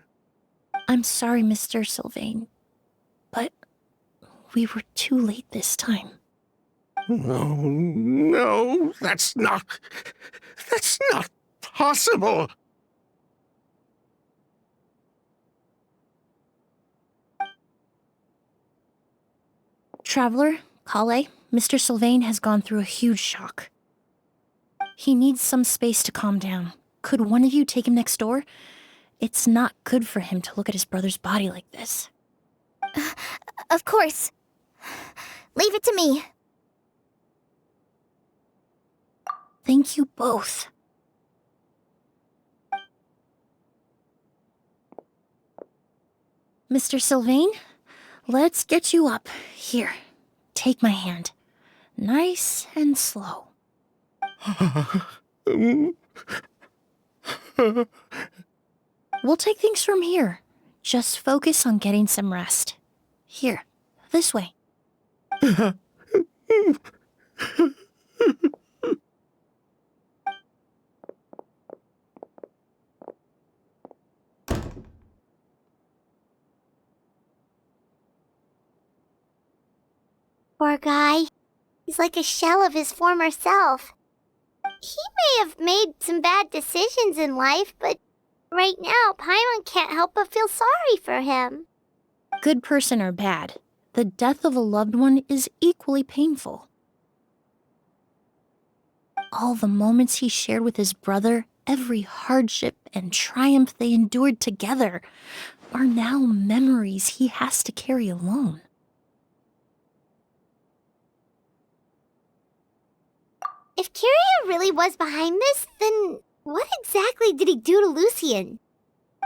I'm sorry, Mr. Sylvain, but we were too late this time. No, that's not possible. Traveler, Kale, Mr. Sylvain has gone through a huge shock. He needs some space to calm down. Could one of you take him next door? It's not good for him to look at his brother's body like this. Of course. Leave it to me. Thank you both. Mr. Sylvain, let's get you up. Here, take my hand. Nice and slow. We'll take things from here. Just focus on getting some rest. Here, this way. Poor guy. He's like a shell of his former self. He may have made some bad decisions in life, but right now, Paimon can't help but feel sorry for him. Good person or bad, the death of a loved one is equally painful. All the moments he shared with his brother, every hardship and triumph they endured together, are now memories he has to carry alone. If Karena really was behind this, then what exactly did he do to Lucian?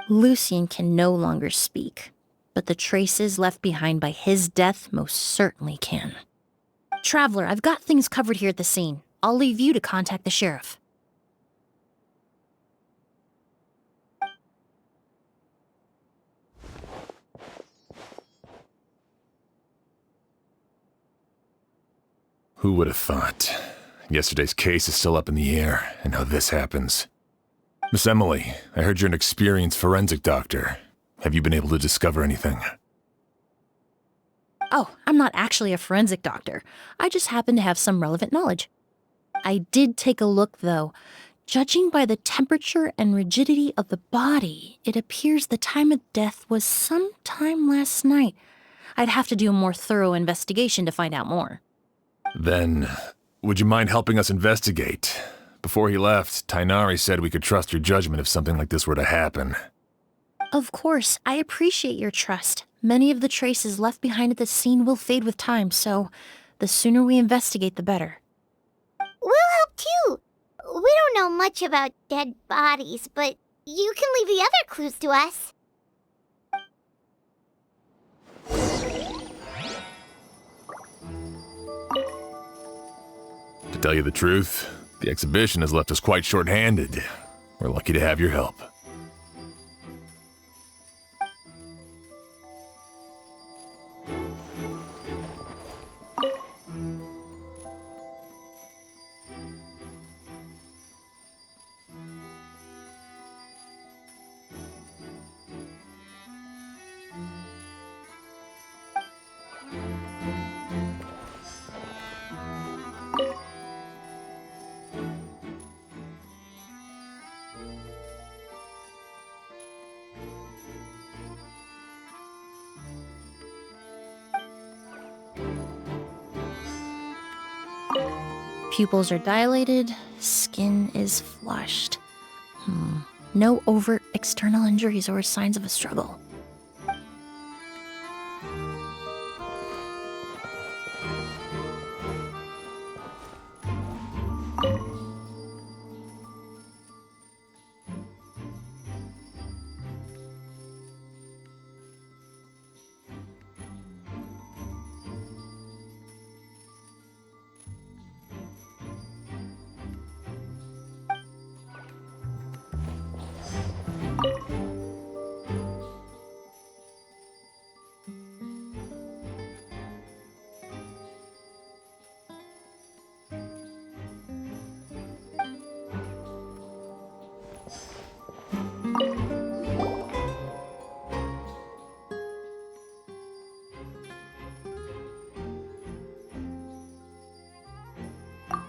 Lucian can no longer speak, but the traces left behind by his death most certainly can. Traveler, I've got things covered here at the scene. I'll leave you to contact the sheriff. Who would have thought? Yesterday's case is still up in the air, and now this happens. Miss Emily, I heard you're an experienced forensic doctor. Have you been able to discover anything? Oh, I'm not actually a forensic doctor. I just happen to have some relevant knowledge. I did take a look, though. Judging by the temperature and rigidity of the body, it appears the time of death was sometime last night. I'd have to do a more thorough investigation to find out more. Then, would you mind helping us investigate? Before he left, Tainari said we could trust your judgment if something like this were to happen. Of course, I appreciate your trust. Many of the traces left behind at the scene will fade with time, so the sooner we investigate, the better. We'll help too. We don't know much about dead bodies, but you can leave the other clues to us. To tell you the truth, the exhibition has left us quite short-handed. We're lucky to have your help. Pupils are dilated, skin is flushed. No overt external injuries or signs of a struggle.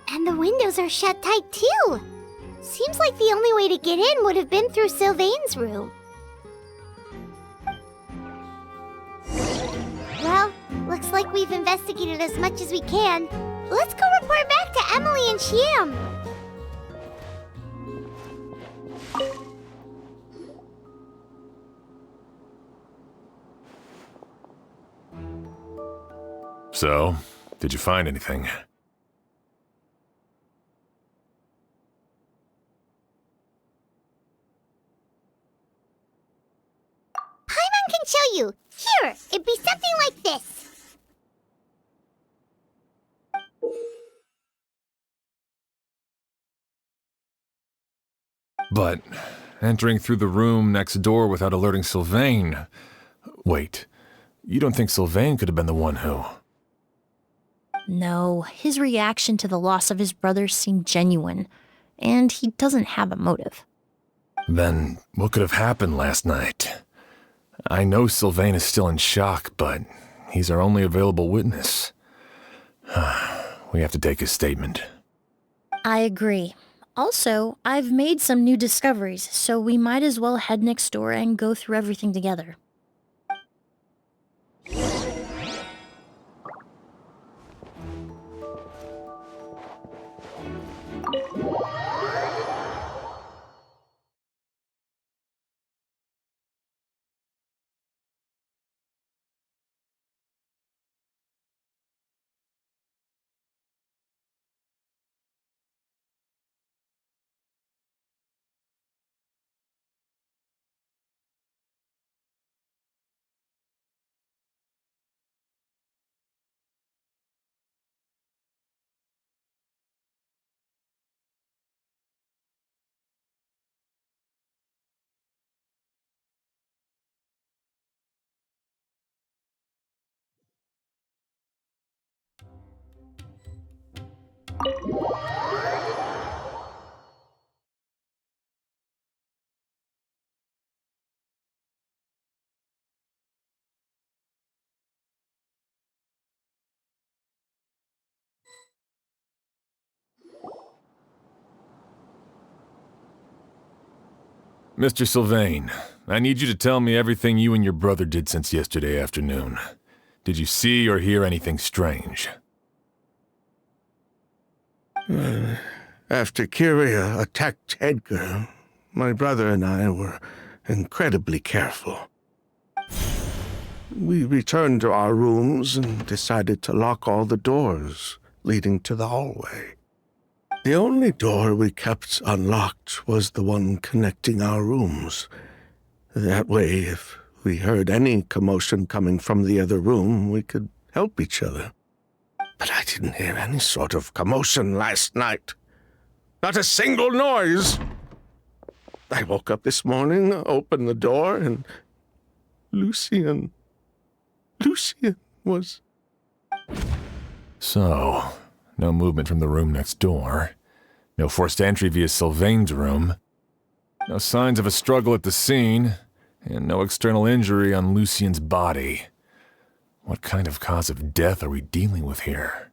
And the windows are shut tight too. Seems like the only way to get in would have been through Sylvain's room. Well, looks like we've investigated as much as we can. Let's go report back to Emily and Shyam. So, did you find anything? Paimon can show you. Here, it'd be something like this. But entering through the room next door without alerting Sylvain... Wait, you don't think Sylvain could have been the one who... No, his reaction to the loss of his brother seemed genuine, and he doesn't have a motive. Then what could have happened last night? I know Sylvain is still in shock, but he's our only available witness. We have to take his statement. I agree. Also, I've made some new discoveries, so we might as well head next door and go through everything together. Mr. Sylvain, I need you to tell me everything you and your brother did since yesterday afternoon. Did you see or hear anything strange? After Kyria attacked Edgar, my brother and I were incredibly careful. We returned to our rooms and decided to lock all the doors leading to the hallway. The only door we kept unlocked was the one connecting our rooms. That way, if we heard any commotion coming from the other room, we could help each other. But I didn't hear any sort of commotion last night. Not a single noise. I woke up this morning, opened the door, and Lucian was... So, no movement from the room next door. No forced entry via Sylvain's room. No signs of a struggle at the scene. And no external injury on Lucian's body. What kind of cause of death are we dealing with here?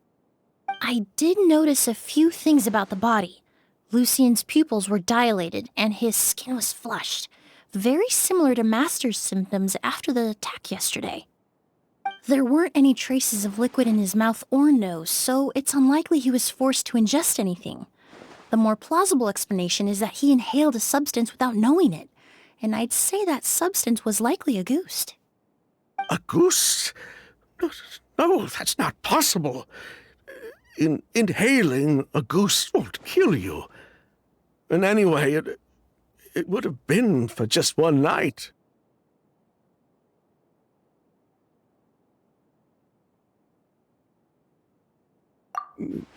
I did notice a few things about the body. Lucian's pupils were dilated and his skin was flushed, very similar to Master's symptoms after the attack yesterday. There weren't any traces of liquid in his mouth or nose, so it's unlikely he was forced to ingest anything. The more plausible explanation is that he inhaled a substance without knowing it, and I'd say that substance was likely a goose. A goose? No, that's not possible. Inhaling a goose won't kill you. And anyway, it would have been for just one night.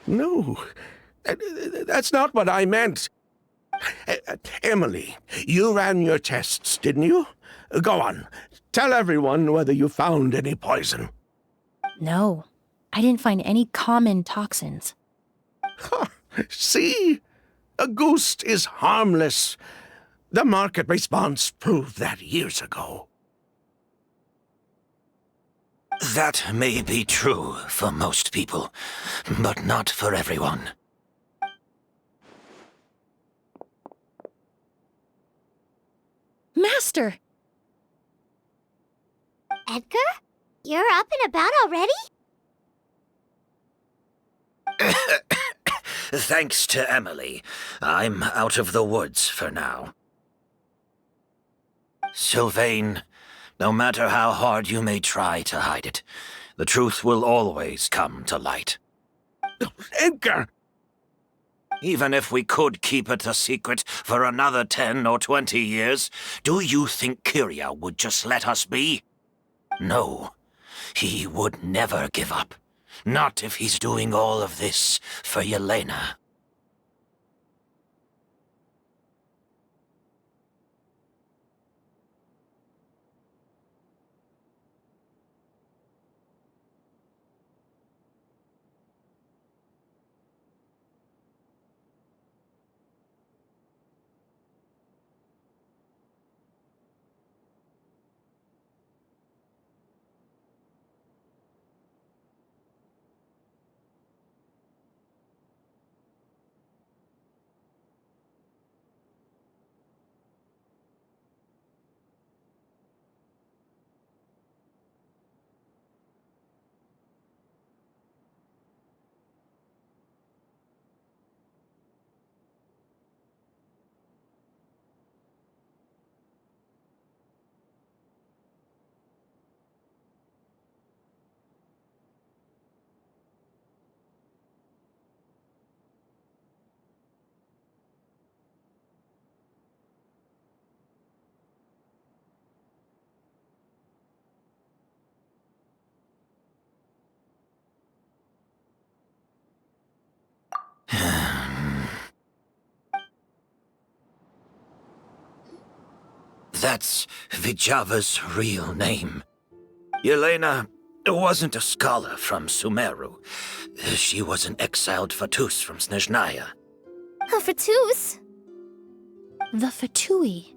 No, that's not what I meant. Emily, you ran your tests, didn't you? Go on, tell everyone whether you found any poison. No, I didn't find any common toxins. See? A goose is harmless. The market response proved that years ago. That may be true for most people, but not for everyone. Master! Edgar? You're up and about already? Thanks to Emily, I'm out of the woods for now. Sylvain, no matter how hard you may try to hide it, the truth will always come to light. Edgar! Even if we could keep it a secret for another 10 or 20 years, do you think Kyria would just let us be? No, he would never give up. Not if he's doing all of this for Yelena. That's Vijava's real name. Yelena, wasn't a scholar from Sumeru. She was an exiled Fatus from Snezhnaya. A Fatus? The Fatui.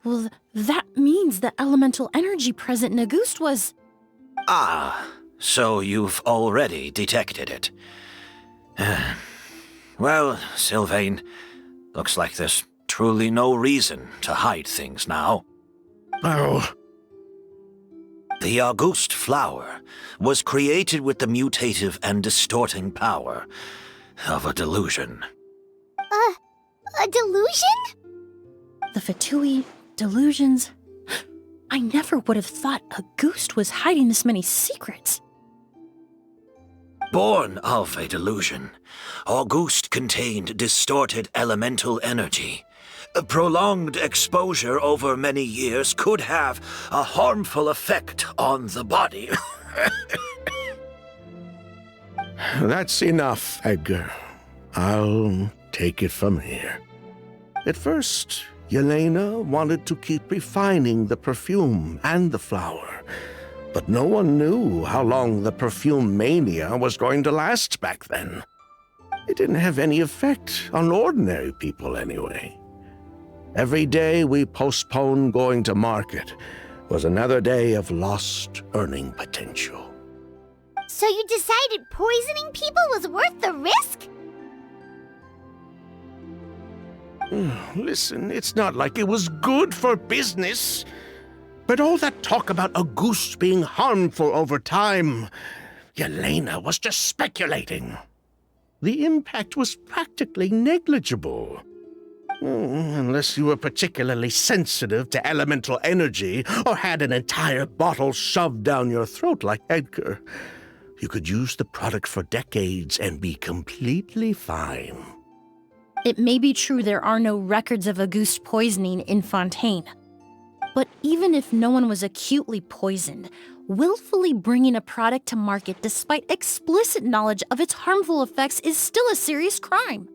Well, that means the elemental energy present in Auguste was... Ah, so you've already detected it. Well, Sylvain, looks like there's truly no reason to hide things now. Oh, The Auguste flower was created with the mutative and distorting power of a delusion. A delusion? The Fatui, delusions... I never would have thought Auguste was hiding this many secrets. Born of a delusion, Auguste contained distorted elemental energy. A prolonged exposure over many years could have a harmful effect on the body. that's enough, Edgar. I'll take it from here. At first, Yelena wanted to keep refining the perfume and the flower, but no one knew how long the perfume mania was going to last back then. It didn't have any effect on ordinary people anyway. Every day we postponed going to market was another day of lost earning potential. So you decided poisoning people was worth the risk? Listen, it's not like it was good for business. But all that talk about Auguste being harmful over time, Yelena was just speculating. The impact was practically negligible. Unless you were particularly sensitive to elemental energy or had an entire bottle shoved down your throat like Edgar. You could use the product for decades and be completely fine. It may be true there are no records of Auguste poisoning in Fontaine. But even if no one was acutely poisoned, willfully bringing a product to market despite explicit knowledge of its harmful effects is still a serious crime.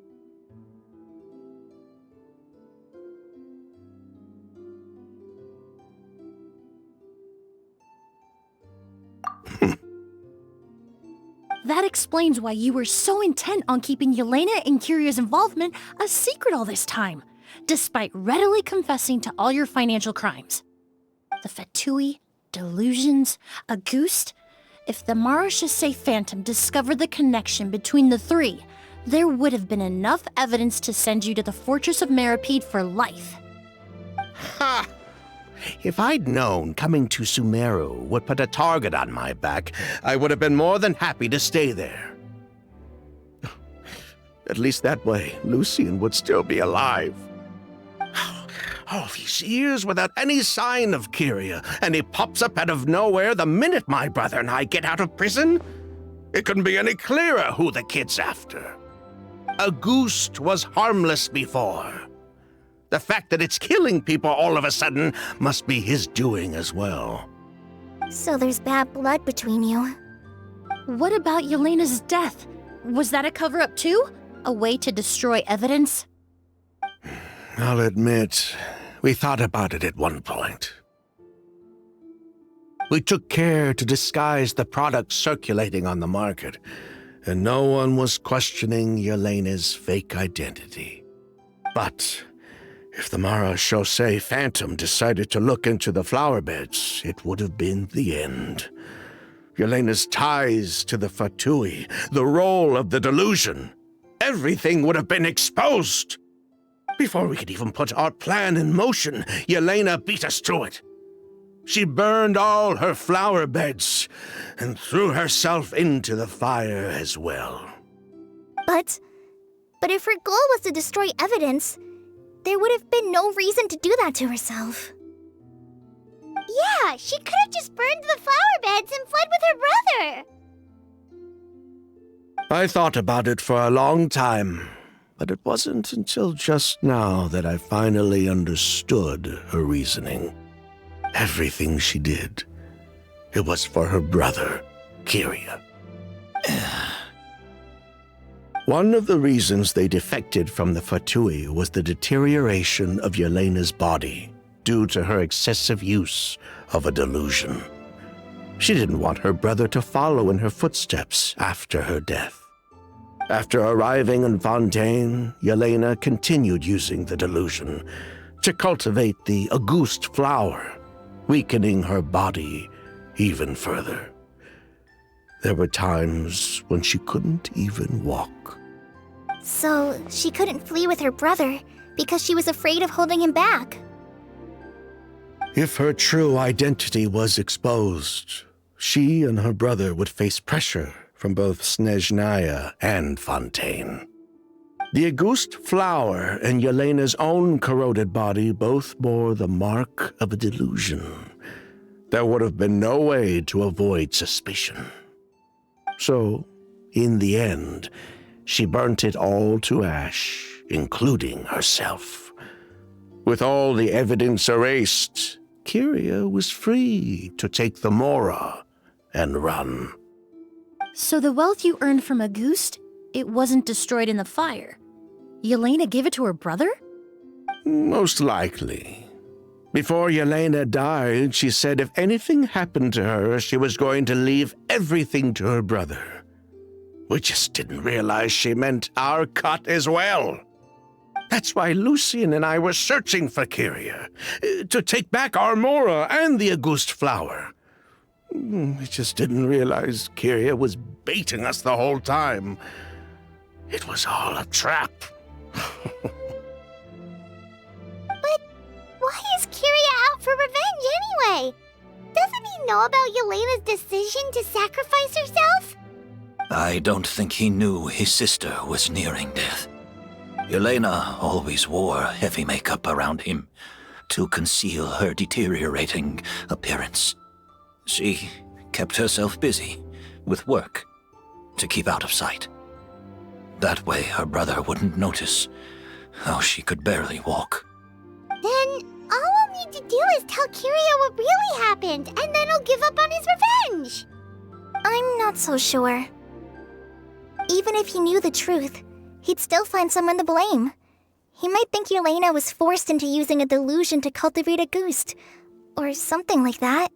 That explains why you were so intent on keeping Yelena and Kiria's involvement a secret all this time, despite readily confessing to all your financial crimes. The Fatui, delusions, Auguste. If the Marechaussee Phantom discovered the connection between the three, there would have been enough evidence to send you to the Fortress of Meripede for life. Ha! If I'd known coming to Sumeru would put a target on my back, I would have been more than happy to stay there. At least that way, Lucien would still be alive. All these years without any sign of Kiria, and he pops up out of nowhere the minute my brother and I get out of prison? It couldn't be any clearer who the kid's after. Auguste was harmless before. The fact that it's killing people all of a sudden must be his doing as well. So there's bad blood between you. What about Yelena's death? Was that a cover-up too? A way to destroy evidence? I'll admit, we thought about it at one point. We took care to disguise the products circulating on the market, and no one was questioning Yelena's fake identity. But if the Marechaussee Phantom decided to look into the flower beds, it would have been the end. Yelena's ties to the Fatui, the role of the delusion, everything would have been exposed. Before we could even put our plan in motion, Yelena beat us to it. She burned all her flower beds and threw herself into the fire as well. But if her goal was to destroy evidence, there would have been no reason to do that to herself. Yeah, she could have just burned the flower beds and fled with her brother. I thought about it for a long time, but it wasn't until just now that I finally understood her reasoning. Everything she did, it was for her brother, Kiria. One of the reasons they defected from the Fatui was the deterioration of Yelena's body due to her excessive use of a delusion. She didn't want her brother to follow in her footsteps after her death. After arriving in Fontaine, Yelena continued using the delusion to cultivate the Auguste flower, weakening her body even further. There were times when she couldn't even walk. So she couldn't flee with her brother because she was afraid of holding him back. If her true identity was exposed, she and her brother would face pressure from both Snezhnaya and Fontaine. The Auguste flower and Yelena's own corroded body both bore the mark of a delusion. There would have been no way to avoid suspicion. So, in the end, she burnt it all to ash, including herself. With all the evidence erased, Kyria was free to take the Mora and run. So the wealth you earned from Auguste, it wasn't destroyed in the fire. Yelena gave it to her brother? Most likely. Before Yelena died, she said if anything happened to her, she was going to leave everything to her brother. We just didn't realize she meant our cut as well. That's why Lucien and I were searching for Kyria, to take back our Mora and the Auguste flower. We just didn't realize Kyria was baiting us the whole time. It was all a trap. But why is Kyria out for revenge anyway? Doesn't he know about Yelena's decision to sacrifice herself? I don't think he knew his sister was nearing death. Yelena always wore heavy makeup around him to conceal her deteriorating appearance. She kept herself busy with work to keep out of sight. That way her brother wouldn't notice how she could barely walk. Then all we'll need to do is tell Kyria what really happened, and then he'll give up on his revenge. I'm not so sure. Even if he knew the truth, he'd still find someone to blame. He might think Yelena was forced into using a delusion to cultivate a Auguste, or something like that.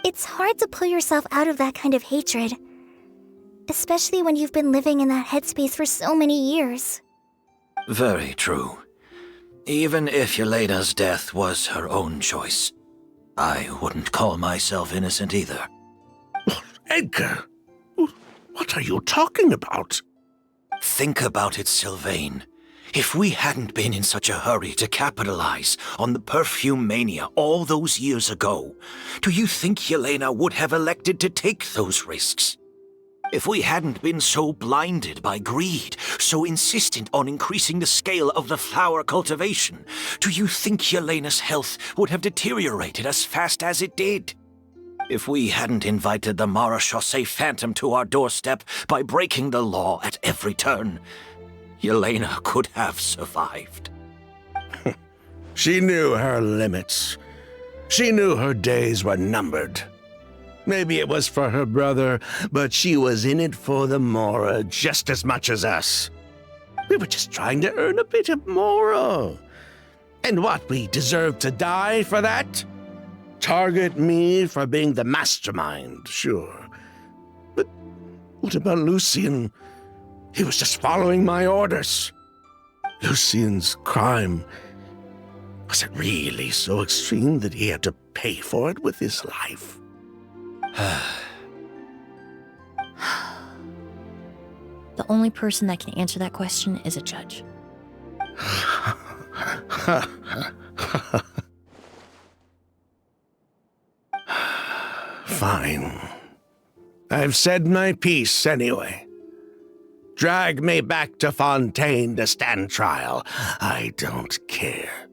It's hard to pull yourself out of that kind of hatred, especially when you've been living in that headspace for so many years. Very true. Even if Yelena's death was her own choice, I wouldn't call myself innocent either. Edgar, what are you talking about? Think about it, Sylvain. If we hadn't been in such a hurry to capitalize on the perfume mania all those years ago, do you think Yelena would have elected to take those risks? If we hadn't been so blinded by greed, so insistent on increasing the scale of the flower cultivation, do you think Yelena's health would have deteriorated as fast as it did? If we hadn't invited the Marechaussee Phantom to our doorstep by breaking the law at every turn, Yelena could have survived. She knew her limits. She knew her days were numbered. Maybe it was for her brother, but she was in it for the Mora just as much as us. We were just trying to earn a bit of Mora. And what, we deserve to die for that? Target me for being the mastermind, sure. But what about Lucien? He was just following my orders. Lucien's crime, was it really so extreme that he had to pay for it with his life? The only person that can answer that question is a judge. Fine. I've said my piece anyway. Drag me back to Fontaine to stand trial. I don't care.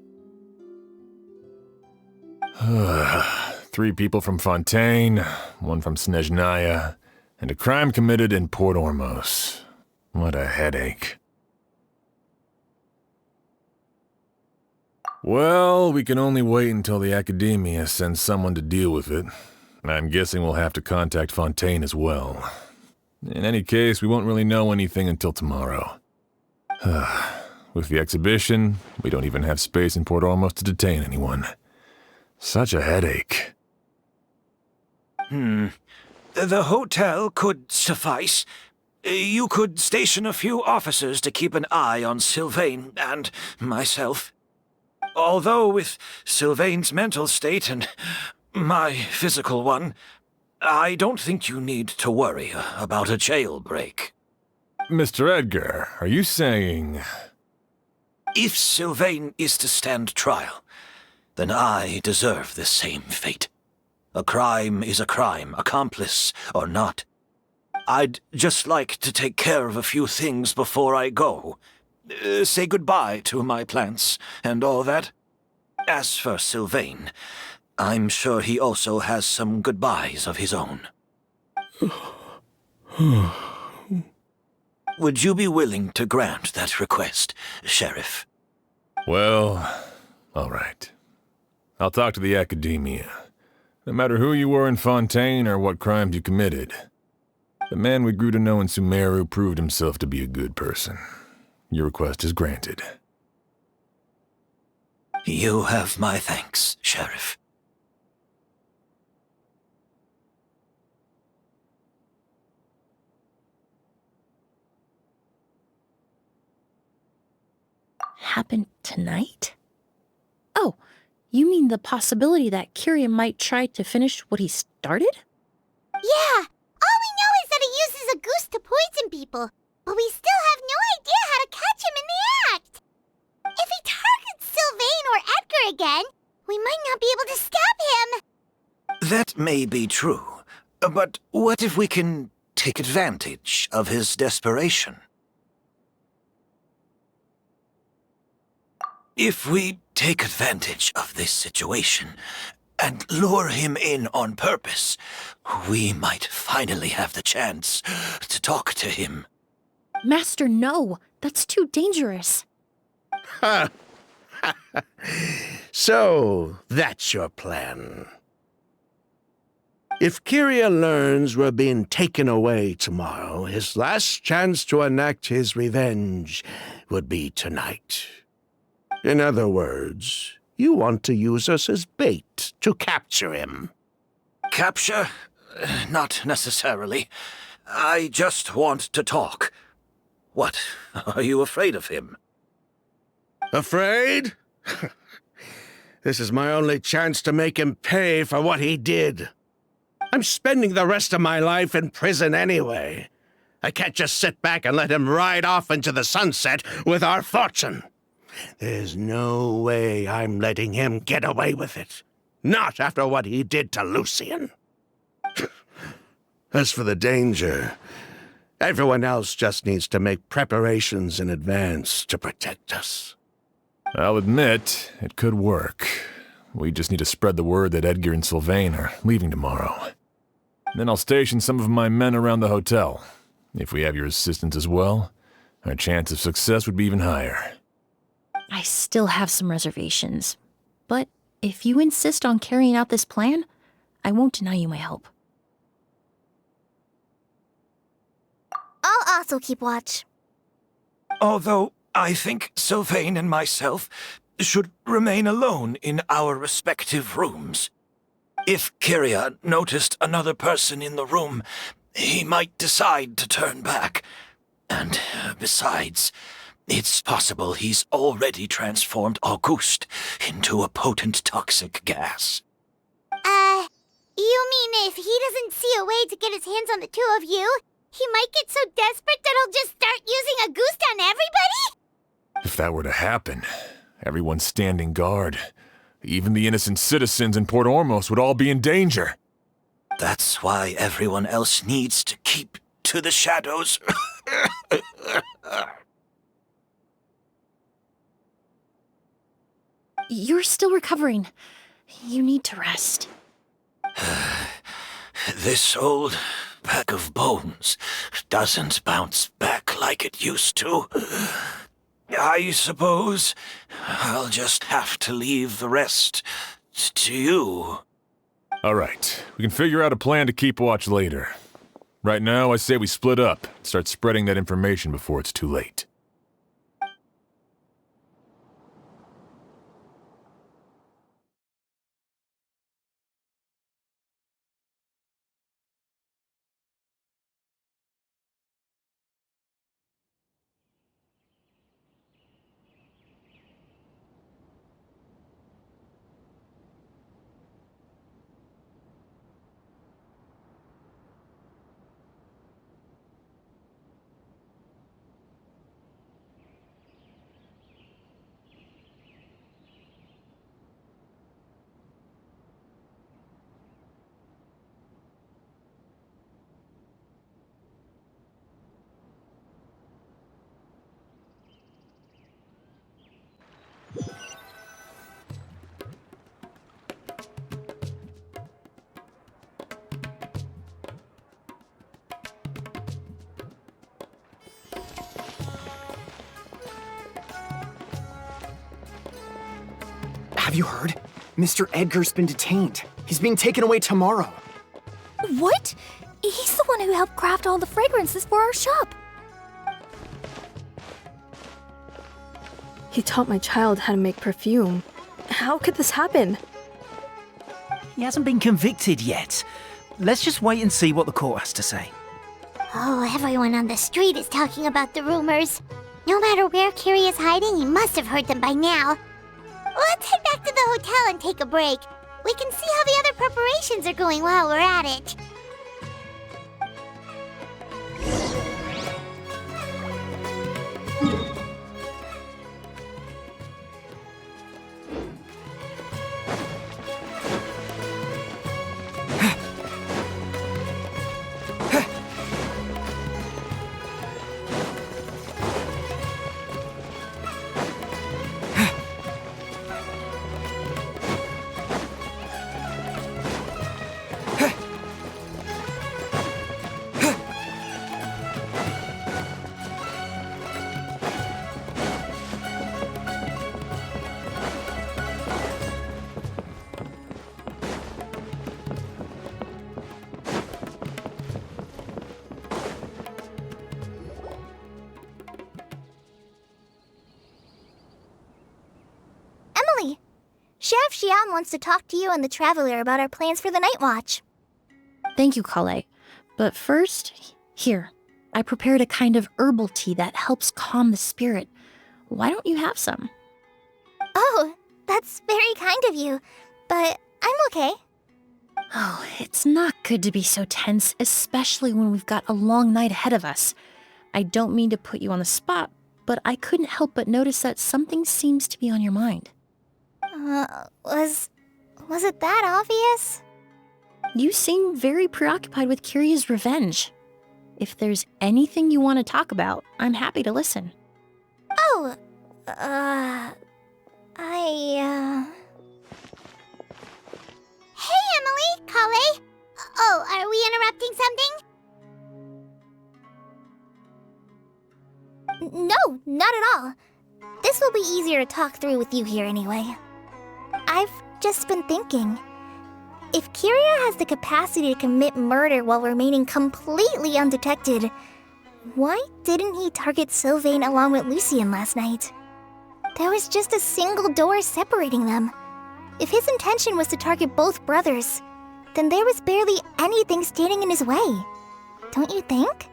3 people from Fontaine, 1 from Snezhnaya, and a crime committed in Port Ormos. What a headache. Well, we can only wait until the Academia sends someone to deal with it. I'm guessing we'll have to contact Fontaine as well. In any case, we won't really know anything until tomorrow. With the exhibition, we don't even have space in Port Ormos to detain anyone. Such a headache. The hotel could suffice. You could station a few officers to keep an eye on Sylvain and myself. Although with Sylvain's mental state and my physical one, I don't think you need to worry about a jailbreak. Mr. Edgar, are you saying... If Sylvain is to stand trial, then I deserve the same fate. A crime is a crime, accomplice or not. I'd just like to take care of a few things before I go. Say goodbye to my plants and all that. As for Sylvain, I'm sure he also has some goodbyes of his own. Would you be willing to grant that request, Sheriff? Well, all right. I'll talk to the Academia. No matter who you were in Fontaine or what crimes you committed, the man we grew to know in Sumeru proved himself to be a good person. Your request is granted. You have my thanks, Sheriff. Happen tonight? Oh, you mean the possibility that Kiria might try to finish what he started? Yeah, all we know is that he uses a goose to poison people, but we still have no idea how to catch him in the act. If he targets Sylvain or Edgar again, we might not be able to stop him. That may be true, but what if we can take advantage of his desperation? If we take advantage of this situation and lure him in on purpose, we might finally have the chance to talk to him. Master, no. That's too dangerous. So, that's your plan. If Kiria learns we're being taken away tomorrow, his last chance to enact his revenge would be tonight. In other words, you want to use us as bait to capture him. Capture? Not necessarily. I just want to talk. What? Are you afraid of him? Afraid? This is my only chance to make him pay for what he did. I'm spending the rest of my life in prison anyway. I can't just sit back and let him ride off into the sunset with our fortune. There's no way I'm letting him get away with it. Not after what he did to Lucien. As for the danger, everyone else just needs to make preparations in advance to protect us. I'll admit, it could work. We just need to spread the word that Edgar and Sylvain are leaving tomorrow. Then I'll station some of my men around the hotel. If we have your assistance as well, our chance of success would be even higher. I still have some reservations. But if you insist on carrying out this plan, I won't deny you my help. I'll also keep watch. Although I think Sylvain and myself should remain alone in our respective rooms. If Kiria noticed another person in the room, he might decide to turn back. And besides, it's possible he's already transformed Auguste into a potent toxic gas. You mean if he doesn't see a way to get his hands on the two of you, he might get so desperate that he'll just start using a goose on everybody? If that were to happen, everyone's standing guard. Even the innocent citizens in Port Ormos would all be in danger. That's why everyone else needs to keep to the shadows. You're still recovering. You need to rest. This old bag of bones doesn't bounce back like it used to. I suppose I'll just have to leave the rest to you. All right, we can figure out a plan to keep watch later. Right now, I say we split up, start spreading that information before it's too late. Have you heard? Mr. Edgar's been detained. He's being taken away tomorrow. What? He's the one who helped craft all the fragrances for our shop. He taught my child how to make perfume. How could this happen? He hasn't been convicted yet. Let's just wait and see what the court has to say. Oh, everyone on the street is talking about the rumors. No matter where Kiri is hiding, he must have heard them by now. Let's head back to the hotel and take a break. We can see how the other preparations are going while we're at it. Sheriff Xian wants to talk to you and the Traveler about our plans for the night watch. Thank you, Kale. But first, here, I prepared a kind of herbal tea that helps calm the spirit. Why don't you have some? Oh, that's very kind of you, but I'm okay. Oh, it's not good to be so tense, especially when we've got a long night ahead of us. I don't mean to put you on the spot, but I couldn't help but notice that something seems to be on your mind. Was it that obvious? You seem very preoccupied with Kiria's revenge. If there's anything you want to talk about, I'm happy to listen. Oh, Hey, Emily, Kale. Oh, are we interrupting something? No, not at all. This will be easier to talk through with you here anyway. I've just been thinking. If Kiria has the capacity to commit murder while remaining completely undetected, why didn't he target Sylvain along with Lucien last night? There was just a single door separating them. If his intention was to target both brothers, then there was barely anything standing in his way. Don't you think?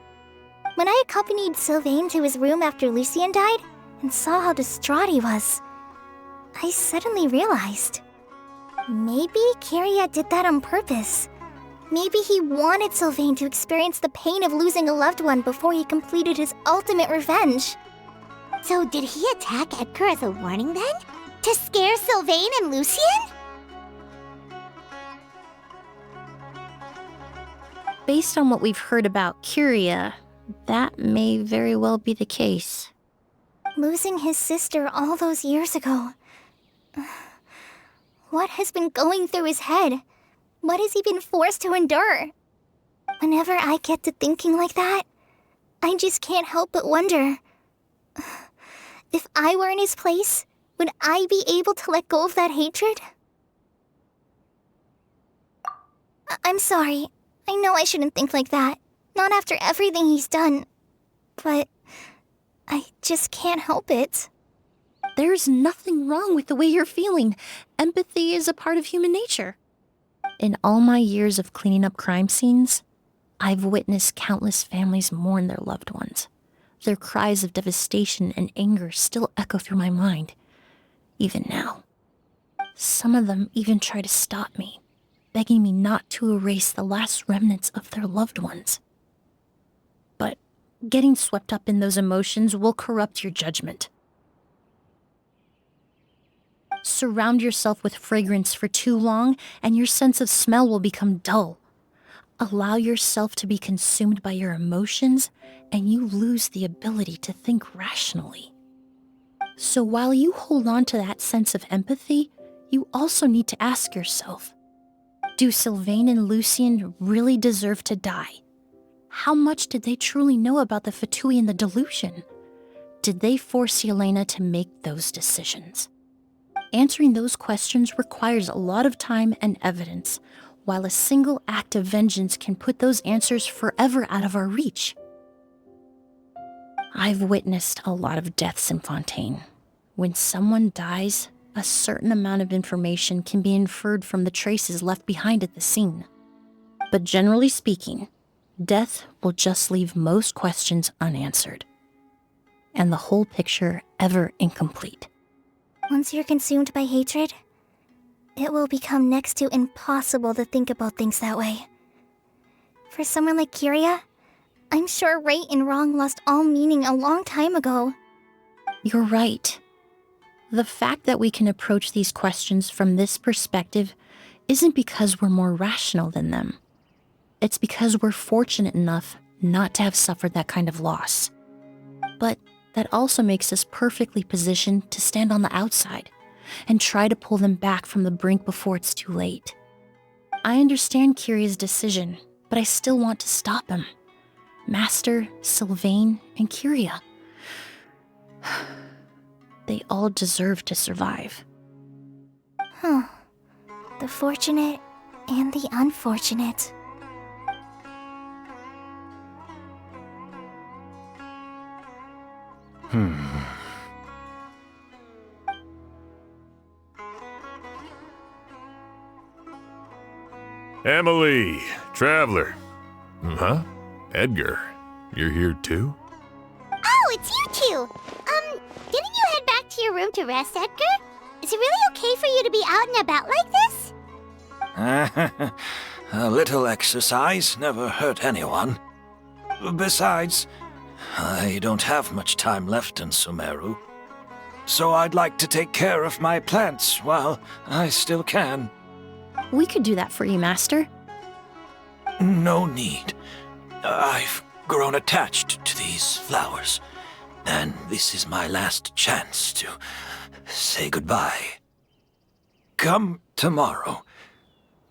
When I accompanied Sylvain to his room after Lucien died and saw how distraught he was, I suddenly realized. Maybe Kiria did that on purpose. Maybe he wanted Sylvain to experience the pain of losing a loved one before he completed his ultimate revenge. So did he attack Edgar as a warning then? To scare Sylvain and Lucien? Based on what we've heard about Kiria, that may very well be the case. Losing his sister all those years ago. What has been going through his head? What has he been forced to endure? Whenever I get to thinking like that, I just can't help but wonder. If I were in his place, would I be able to let go of that hatred? I'm sorry. I know I shouldn't think like that. Not after everything he's done. But I just can't help it. There's nothing wrong with the way you're feeling. Empathy is a part of human nature. In all my years of cleaning up crime scenes, I've witnessed countless families mourn their loved ones. Their cries of devastation and anger still echo through my mind, even now. Some of them even try to stop me, begging me not to erase the last remnants of their loved ones. But getting swept up in those emotions will corrupt your judgment. Surround yourself with fragrance for too long, and your sense of smell will become dull. Allow yourself to be consumed by your emotions, and you lose the ability to think rationally. So while you hold on to that sense of empathy, you also need to ask yourself, do Sylvain and Lucien really deserve to die? How much did they truly know about the Fatui and the delusion? Did they force Yelena to make those decisions? Answering those questions requires a lot of time and evidence, while a single act of vengeance can put those answers forever out of our reach. I've witnessed a lot of deaths in Fontaine. When someone dies, a certain amount of information can be inferred from the traces left behind at the scene. But generally speaking, death will just leave most questions unanswered, and the whole picture ever incomplete. Once you're consumed by hatred, it will become next to impossible to think about things that way. For someone like Kiria, I'm sure right and wrong lost all meaning a long time ago. You're right. The fact that we can approach these questions from this perspective isn't because we're more rational than them. It's because we're fortunate enough not to have suffered that kind of loss. But that also makes us perfectly positioned to stand on the outside and try to pull them back from the brink before it's too late. I understand Kiria's decision, but I still want to stop him. Master, Sylvain, and Kiria. They all deserve to survive. The fortunate and the unfortunate. Emily, traveler. Huh? Edgar, you're here too? Oh, it's you two! Didn't you head back to your room to rest, Edgar? Is it really okay for you to be out and about like this? A little exercise never hurt anyone. Besides, I don't have much time left in Sumeru. So I'd like to take care of my plants while I still can. We could do that for you, Master. No need. I've grown attached to these flowers, and this is my last chance to say goodbye. Come tomorrow.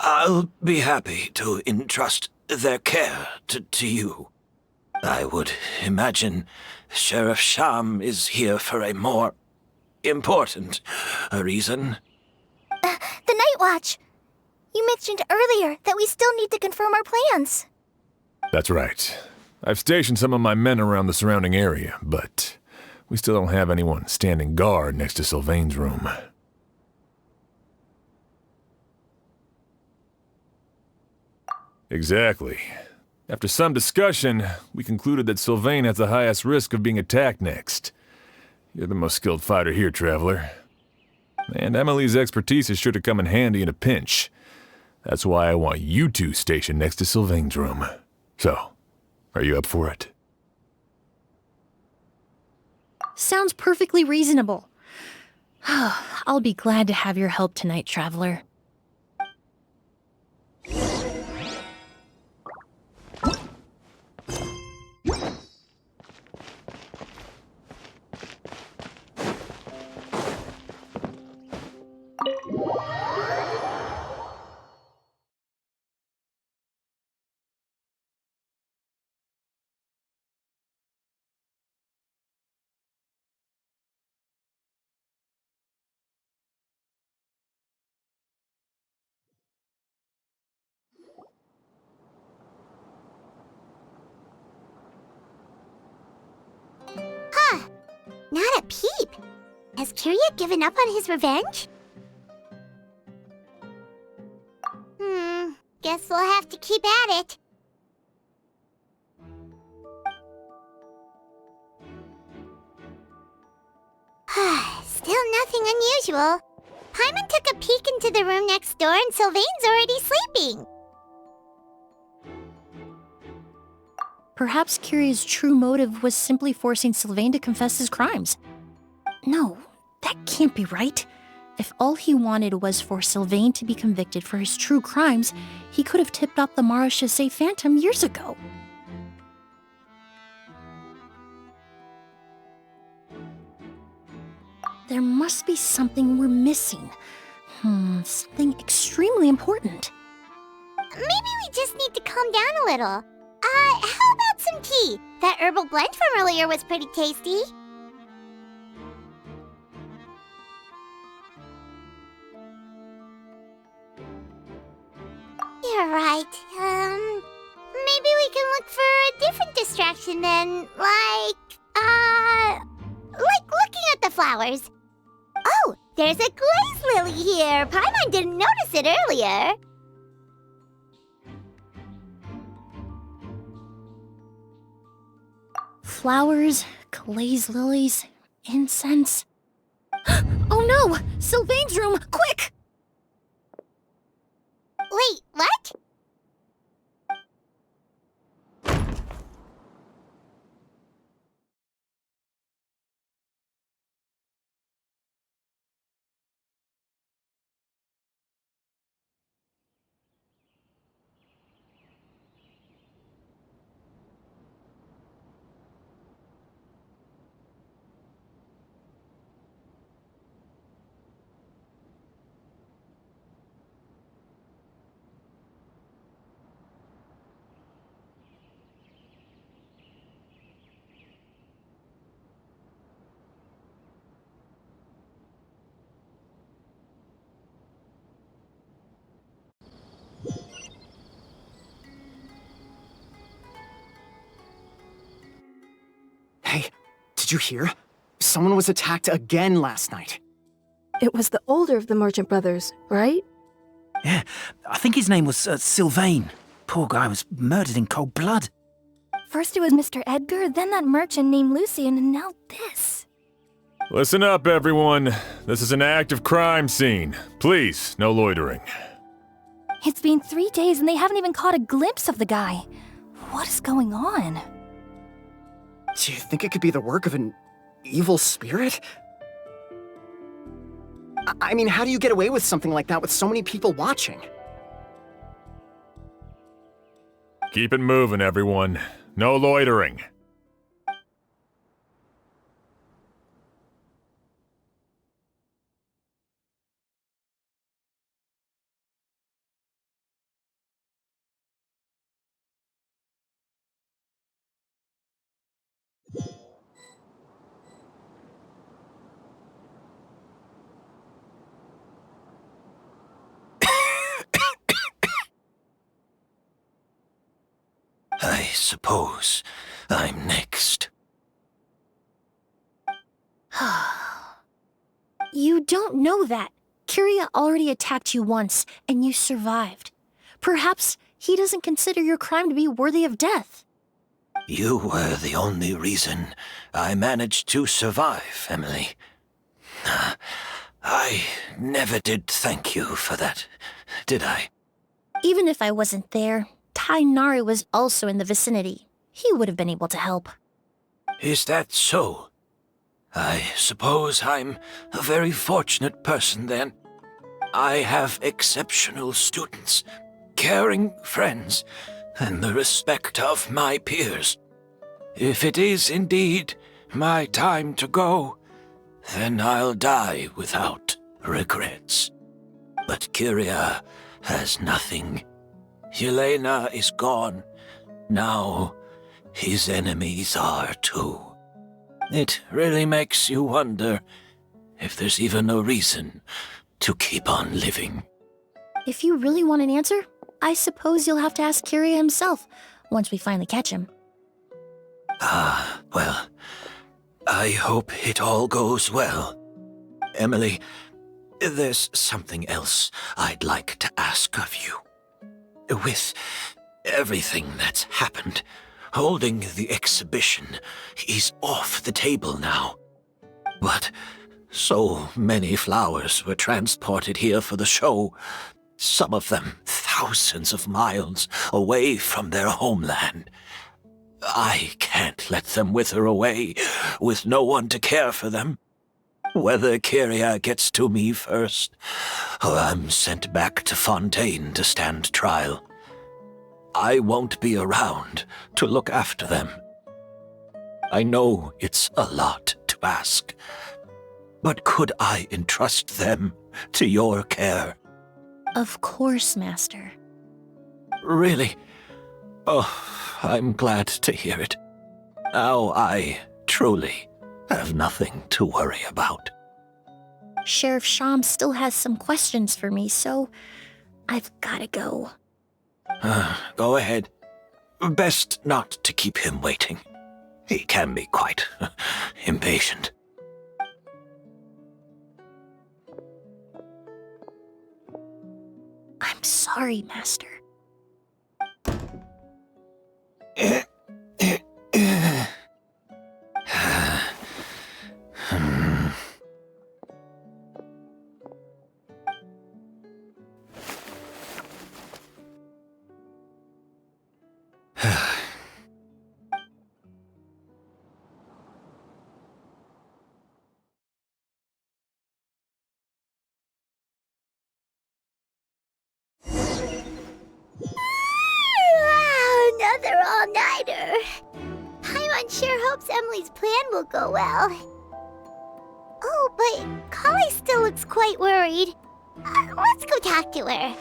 I'll be happy to entrust their care to you. I would imagine Sheriff Sham is here for a more important reason. The Night Watch! You mentioned earlier that we still need to confirm our plans. That's right. I've stationed some of my men around the surrounding area, but we still don't have anyone standing guard next to Sylvain's room. Exactly. After some discussion, we concluded that Sylvain has the highest risk of being attacked next. You're the most skilled fighter here, traveler. And Emily's expertise is sure to come in handy in a pinch. That's why I want you two stationed next to Sylvain's room. So, are you up for it? Sounds perfectly reasonable. I'll be glad to have your help tonight, traveler. Not a peep. Has Kiria given up on his revenge? Guess we'll have to keep at it. Still nothing unusual. Paimon took a peek into the room next door and Sylvain's already sleeping. Perhaps Kiria's true motive was simply forcing Sylvain to confess his crimes. No, that can't be right. If all he wanted was for Sylvain to be convicted for his true crimes, he could have tipped off the Marechaussee Phantom years ago. There must be something we're missing. Something extremely important. Maybe we just need to calm down a little. How about some tea? That herbal blend from earlier was pretty tasty. you're right. Maybe we can look for a different distraction then, like looking at the flowers. Oh, there's a glaze lily here. Paimon didn't notice it earlier. Flowers, glaze lilies, incense. Oh no! Sylvain's room! Quick! Wait, what? Hey, did you hear? Someone was attacked again last night. It was the older of the merchant brothers, right? Yeah, I think his name was Sylvain. Poor guy was murdered in cold blood. First it was Mr. Edgar, then that merchant named Lucian, and now this. Listen up, everyone. This is an active crime scene. Please, no loitering. It's been 3 days and they haven't even caught a glimpse of the guy. What is going on? Do you think it could be the work of an evil spirit? I mean, how do you get away with something like that with so many people watching? Keep it moving, everyone. No loitering. I suppose I'm next. You don't know that. Kyria already attacked you once, and you survived. Perhaps he doesn't consider your crime to be worthy of death. You were the only reason I managed to survive, Emilie. I never did thank you for that, did I? Even if I wasn't there, Tainari was also in the vicinity. He would have been able to help. Is that so? I suppose I'm a very fortunate person then. I have exceptional students, caring friends, and the respect of my peers. If it is indeed my time to go, then I'll die without regrets. But Kyria has nothing. Yelena is gone. Now his enemies are too. It really makes you wonder if there's even a reason to keep on living. If you really want an answer, I suppose you'll have to ask Kyria himself, once we finally catch him. Well, I hope it all goes well. Emilie, there's something else I'd like to ask of you. With everything that's happened, holding the exhibition is off the table now. But so many flowers were transported here for the show, some of them thousands of miles away from their homeland. I can't let them wither away with no one to care for them. Whether Kyria gets to me first, or I'm sent back to Fontaine to stand trial, I won't be around to look after them. I know it's a lot to ask, but could I entrust them to your care? Of course, Master. Really? Oh, I'm glad to hear it. Now I truly have nothing to worry about. Sheriff Sham still has some questions for me, so I've gotta go. Go ahead. Best not to keep him waiting. He can be quite impatient. I'm sorry, Master. Another all-nighter. Paimon sure hopes Emily's plan will go well. Oh, but Kali still looks quite worried. Let's go talk to her.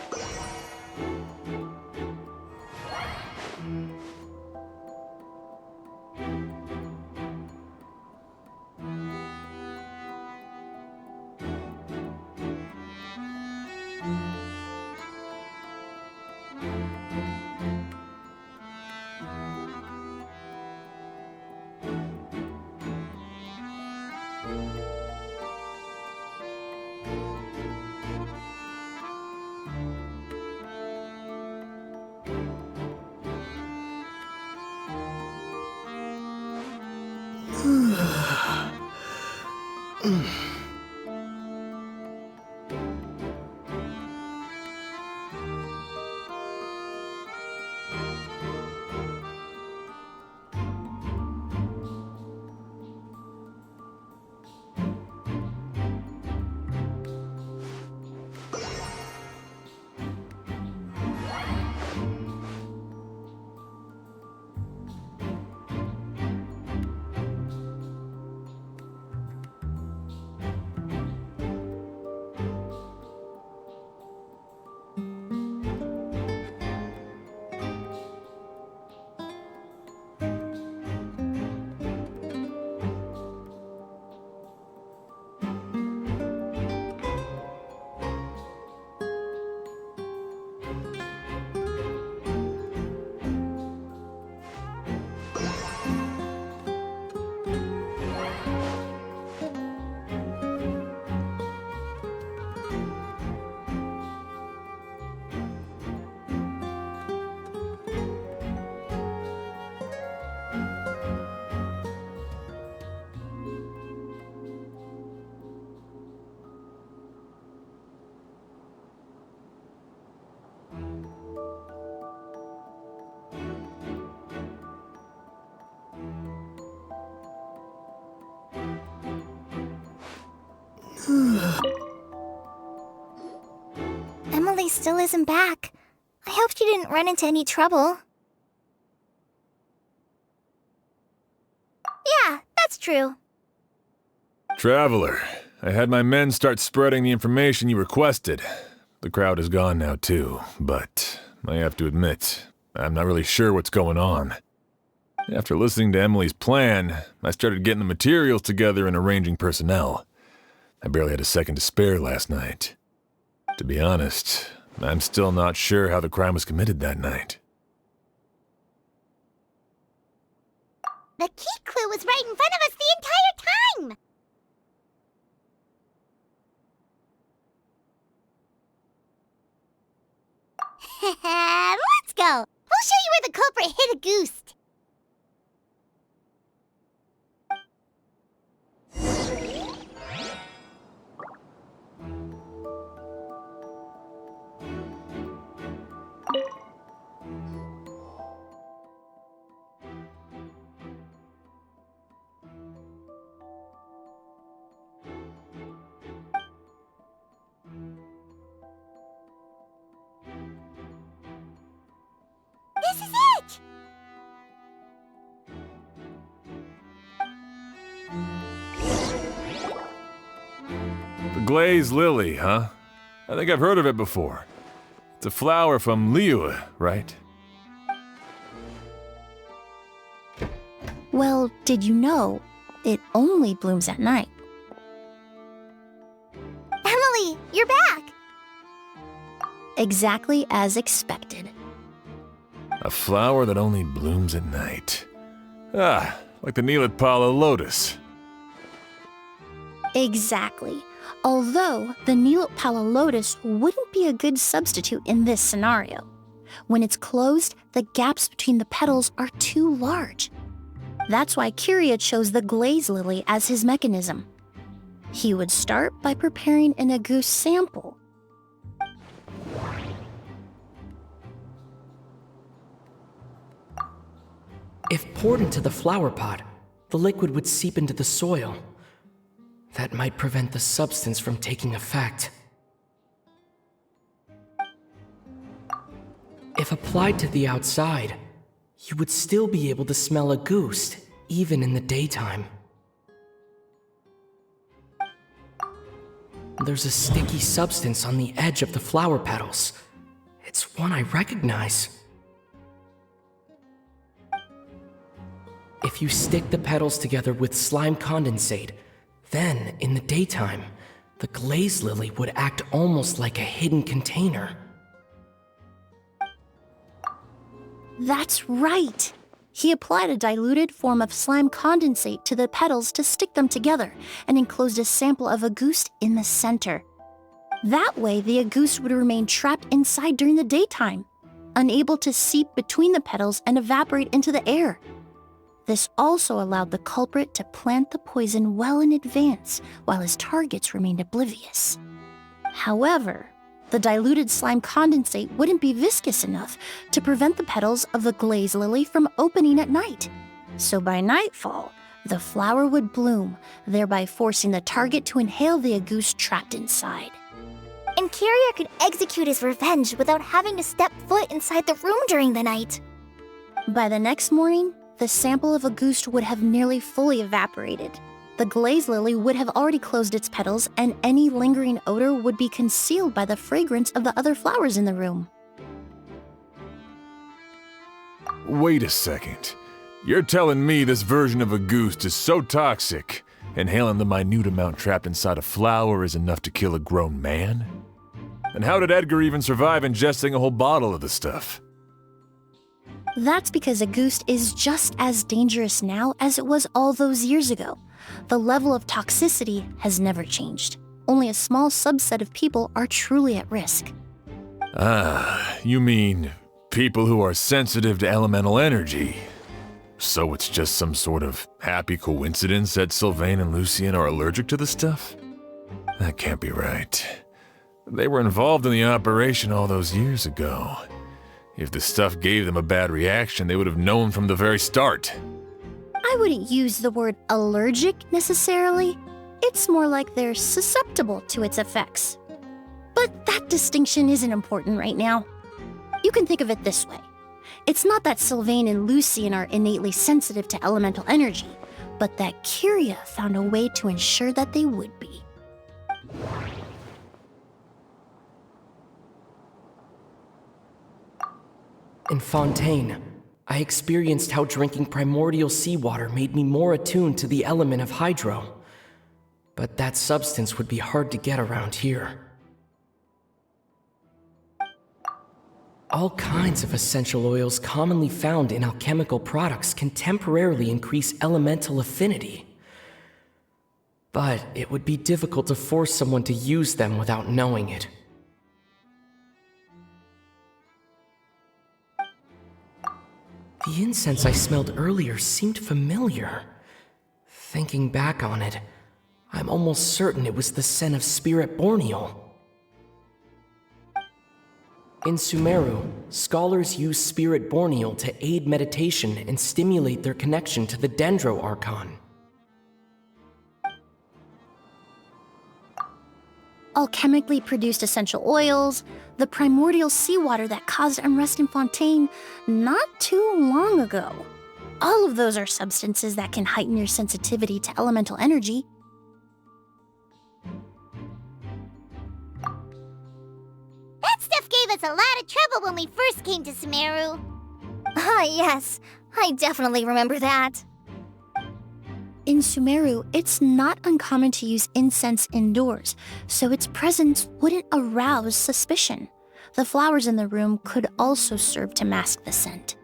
Emily still isn't back. I hope she didn't run into any trouble. Yeah, that's true. Traveler, I had my men start spreading the information you requested. The crowd is gone now too, but I have to admit, I'm not really sure what's going on. After listening to Emily's plan, I started getting the materials together and arranging personnel. I barely had a second to spare last night. To be honest, I'm still not sure how the crime was committed that night. The key clue was right in front of us the entire time! Let's go! We'll show you where the culprit hid a goose. This is it! The glazed lily, huh? I think I've heard of it before. It's a flower from Liyue, right? Well, did you know it only blooms at night? Emily, you're back! Exactly as expected. A flower that only blooms at night. Ah, like the Neelitpala lotus. Exactly. Although the Neelitpala lotus wouldn't be a good substitute in this scenario. When it's closed, the gaps between the petals are too large. That's why Kiria chose the glaze lily as his mechanism. He would start by preparing an Auguste sample. If poured into the flower pot, the liquid would seep into the soil. That might prevent the substance from taking effect. If applied to the outside, you would still be able to smell Auguste, even in the daytime. There's a sticky substance on the edge of the flower petals. It's one I recognize. If you stick the petals together with slime condensate, then, in the daytime, the glaze lily would act almost like a hidden container. That's right! He applied a diluted form of slime condensate to the petals to stick them together and enclosed a sample of Auguste in the center. That way, the Auguste would remain trapped inside during the daytime, unable to seep between the petals and evaporate into the air. This also allowed the culprit to plant the poison well in advance while his targets remained oblivious. However, the diluted slime condensate wouldn't be viscous enough to prevent the petals of the glaze lily from opening at night. So by nightfall, the flower would bloom, thereby forcing the target to inhale the Auguste trapped inside. And Kiria could execute his revenge without having to step foot inside the room during the night. By the next morning, the sample of Auguste would have nearly fully evaporated. The glaze lily would have already closed its petals, and any lingering odor would be concealed by the fragrance of the other flowers in the room. Wait a second. You're telling me this version of Auguste is so toxic, inhaling the minute amount trapped inside a flower is enough to kill a grown man? And how did Edgar even survive ingesting a whole bottle of the stuff? That's because Auguste is just as dangerous now as it was all those years ago. The level of toxicity has never changed. Only a small subset of people are truly at risk. Ah, you mean people who are sensitive to elemental energy. So it's just some sort of happy coincidence that Sylvain and Lucien are allergic to the stuff? That can't be right. They were involved in the operation all those years ago. If the stuff gave them a bad reaction, they would have known from the very start. I wouldn't use the word allergic necessarily. It's more like they're susceptible to its effects. But that distinction isn't important right now. You can think of it this way. It's not that Sylvain and Lucien are innately sensitive to elemental energy, but that Kiria found a way to ensure that they would be. In Fontaine, I experienced how drinking primordial seawater made me more attuned to the element of hydro. But that substance would be hard to get around here. All kinds of essential oils commonly found in alchemical products can temporarily increase elemental affinity. But it would be difficult to force someone to use them without knowing it. The incense I smelled earlier seemed familiar. Thinking back on it, I'm almost certain it was the scent of spirit borneal. In Sumeru, scholars use spirit borneal to aid meditation and stimulate their connection to the Dendro Archon. Alchemically produced essential oils, the primordial seawater that caused unrest in Fontaine not too long ago. All of those are substances that can heighten your sensitivity to elemental energy. That stuff gave us a lot of trouble when we first came to Sumeru. Ah, yes. I definitely remember that. In Sumeru, it's not uncommon to use incense indoors, so its presence wouldn't arouse suspicion. The flowers in the room could also serve to mask the scent.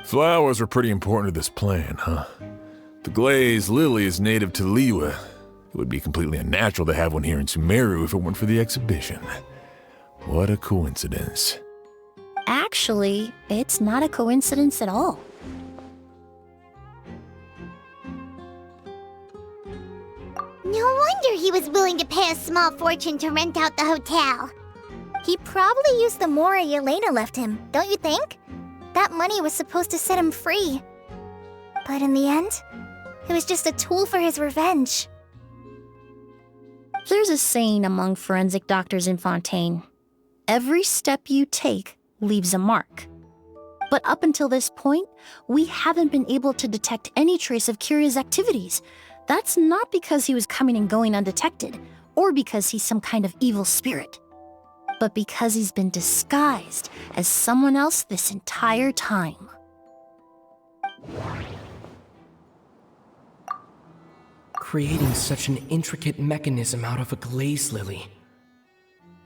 Flowers were pretty important to this plan, huh? The glazed lily is native to Liwa. It would be completely unnatural to have one here in Sumeru if it weren't for the exhibition. What a coincidence. Actually, it's not a coincidence at all. No wonder he was willing to pay a small fortune to rent out the hotel. He probably used the Mora Yelena left him, don't you think? That money was supposed to set him free. But in the end, it was just a tool for his revenge. There's a saying among forensic doctors in Fontaine. Every step you take leaves a mark. But up until this point, we haven't been able to detect any trace of Kiria's activities. That's not because he was coming and going undetected, or because he's some kind of evil spirit, but because he's been disguised as someone else this entire time. Creating such an intricate mechanism out of a glaze lily,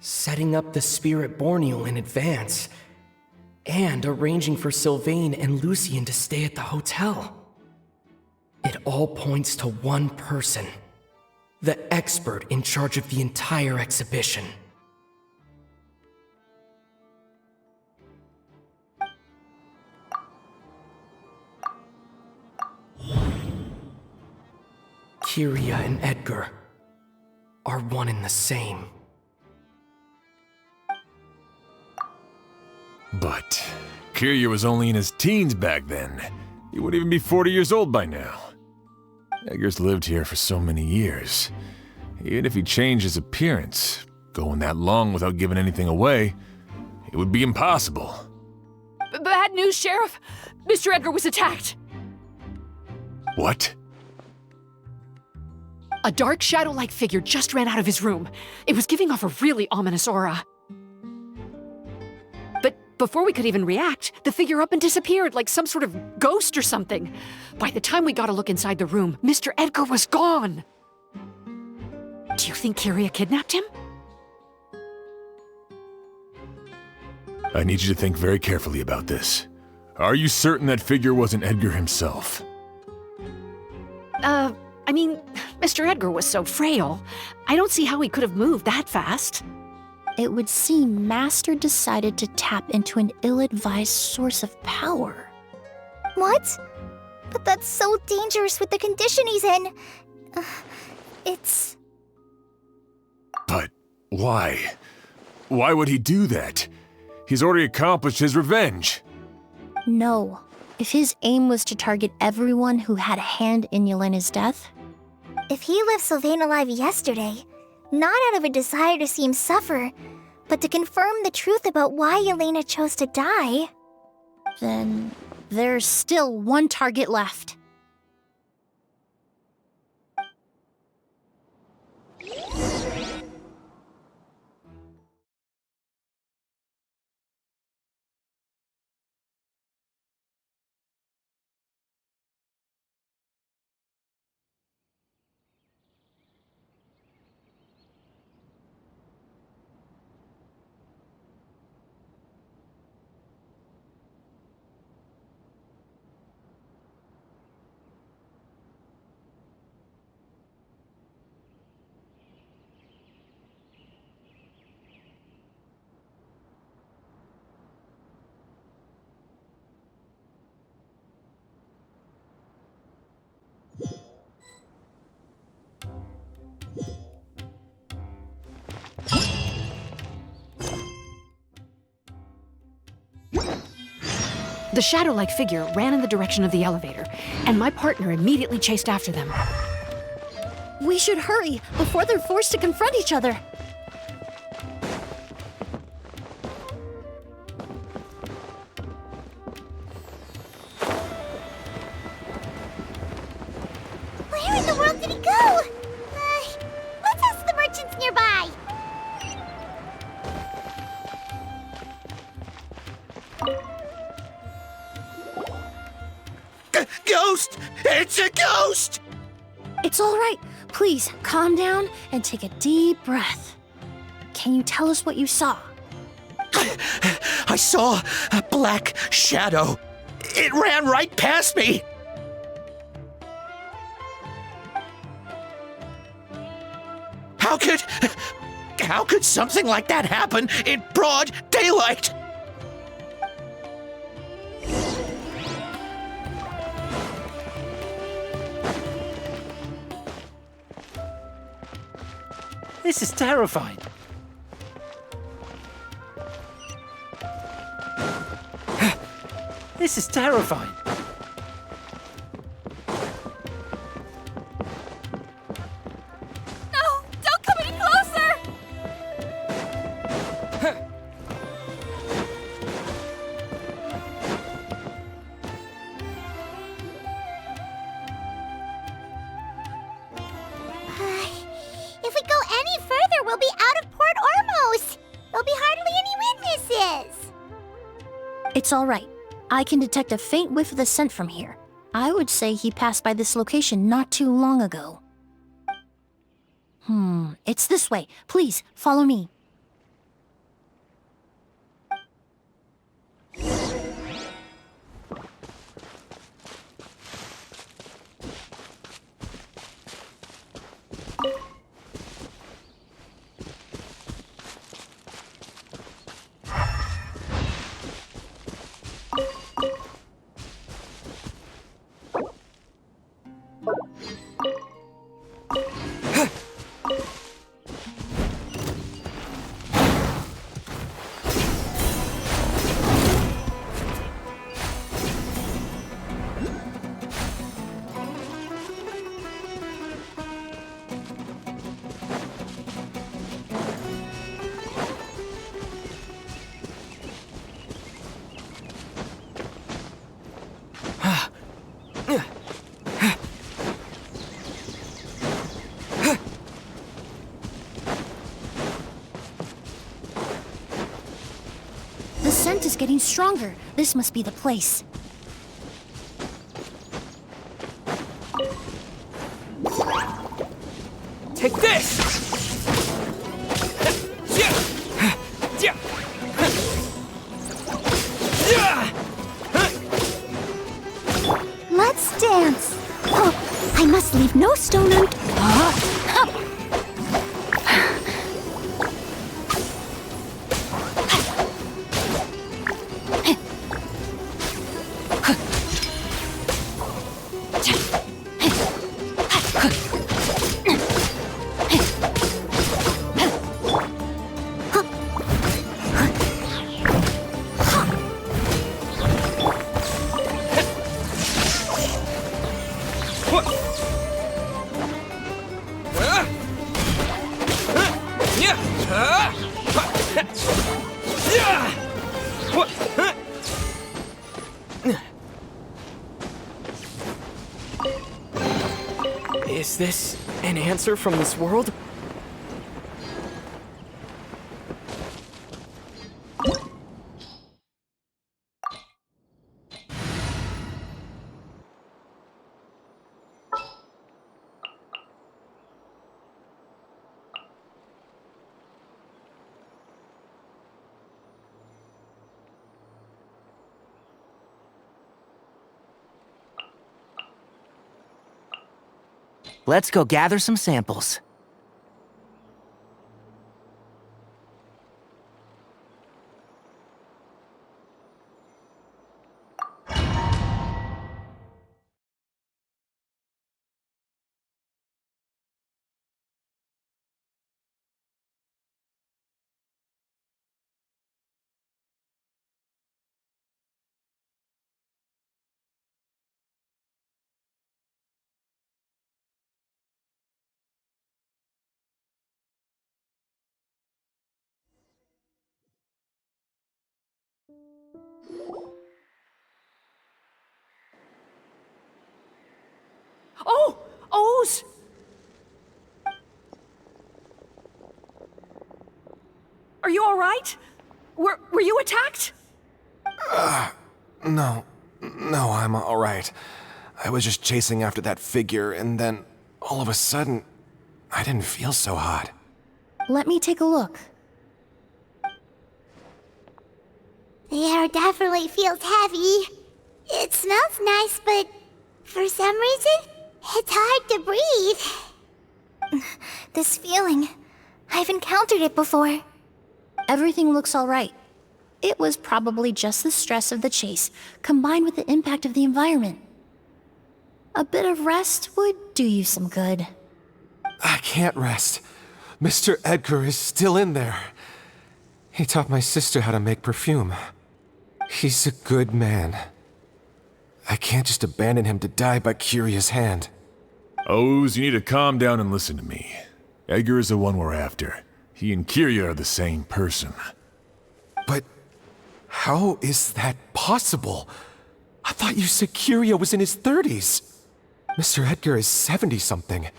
setting up the spirit borneal in advance, and arranging for Sylvain and Lucien to stay at the hotel. It all points to one person, the expert in charge of the entire exhibition. Kiria and Edgar are one and the same. But Kiria was only in his teens back then. He wouldn't even be 40 years old by now. Edgar's lived here for so many years. Even if he changed his appearance, going that long without giving anything away, it would be impossible. Bad news, Sheriff! Mr. Edgar was attacked! What? A dark shadow-like figure just ran out of his room. It was giving off a really ominous aura. But before we could even react, the figure up and disappeared like some sort of ghost or something. By the time we got a look inside the room, Mr. Edgar was gone. Do you think Kiria kidnapped him? I need you to think very carefully about this. Are you certain that figure wasn't Edgar himself? I mean, Mr. Edgar was so frail. I don't see how he could have moved that fast. It would seem Master decided to tap into an ill-advised source of power. What? But that's so dangerous with the condition he's in. It's... But why? Why would he do that? He's already accomplished his revenge. No. If his aim was to target everyone who had a hand in Yelena's death... If he left Sylvain alive yesterday, not out of a desire to see him suffer, but to confirm the truth about why Yelena chose to die... Then there's still one target left. The shadow-like figure ran in the direction of the elevator, and my partner immediately chased after them. We should hurry before they're forced to confront each other. Where in the world did he go? Let's ask the merchants nearby. Ghost! It's a ghost! It's all right. Please, calm down and take a deep breath. Can you tell us what you saw? I saw a black shadow. It ran right past me! How could something like that happen in broad daylight? This is terrifying. This is terrifying. No! Don't come any closer! If we go any further, we'll be out of Port Ormos! There'll be hardly any witnesses! It's all right. I can detect a faint whiff of the scent from here. I would say he passed by this location not too long ago. It's this way. Please, follow me. The scent is getting stronger. This must be the place. Take this! Let's dance! Oh, I must leave no stone unturned. Is this an answer from this world? Let's go gather some samples. Oh! O's! Are you all right? Were you attacked? No, I'm all right. I was just chasing after that figure, and then, all of a sudden, I didn't feel so hot. Let me take a look. The air definitely feels heavy. It smells nice, but for some reason, it's hard to breathe. This feeling, I've encountered it before. Everything looks all right. It was probably just the stress of the chase, combined with the impact of the environment. A bit of rest would do you some good. I can't rest. Mr. Edgar is still in there. He taught my sister how to make perfume. He's a good man. I can't just abandon him to die by Kyria's hand. Oz, you need to calm down and listen to me. Edgar is the one we're after. He and Kyria are the same person. But how is that possible? I thought you said Kyria was in his 30s. Mr. Edgar is 70-something.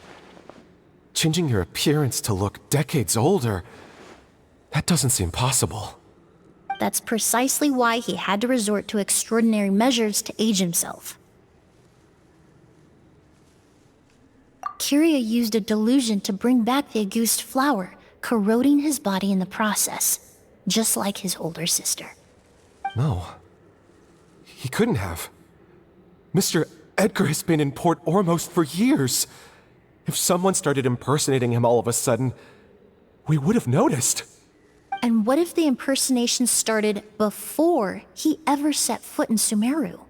Changing your appearance to look decades older, that doesn't seem possible. That's precisely why he had to resort to extraordinary measures to age himself. Kyria used a delusion to bring back the Auguste flower, corroding his body in the process, just like his older sister. No. He couldn't have. Mr. Edgar has been in Port Ormos for years. If someone started impersonating him all of a sudden, we would have noticed. And what if the impersonation started before he ever set foot in Sumeru?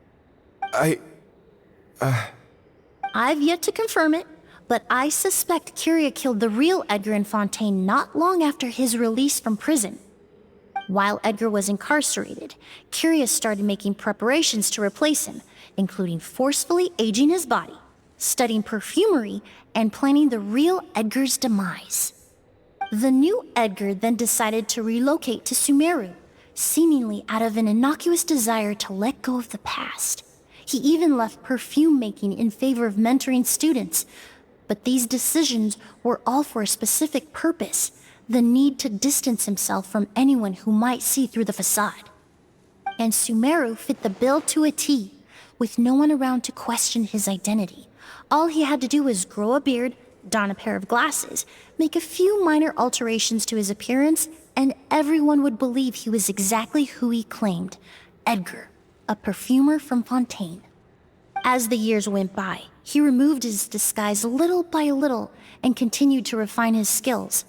I've yet to confirm it, but I suspect Kyria killed the real Edgar in Fontaine not long after his release from prison. While Edgar was incarcerated, Kyria started making preparations to replace him, including forcefully aging his body, studying perfumery, and planning the real Edgar's demise. The new Edgar then decided to relocate to Sumeru, seemingly out of an innocuous desire to let go of the past. He even left perfume making in favor of mentoring students. But these decisions were all for a specific purpose: the need to distance himself from anyone who might see through the facade. And Sumeru fit the bill to a T, with no one around to question his identity. All he had to do was grow a beard, don a pair of glasses, make a few minor alterations to his appearance, and everyone would believe he was exactly who he claimed: Edgar, a perfumer from Fontaine. As the years went by, he removed his disguise little by little and continued to refine his skills.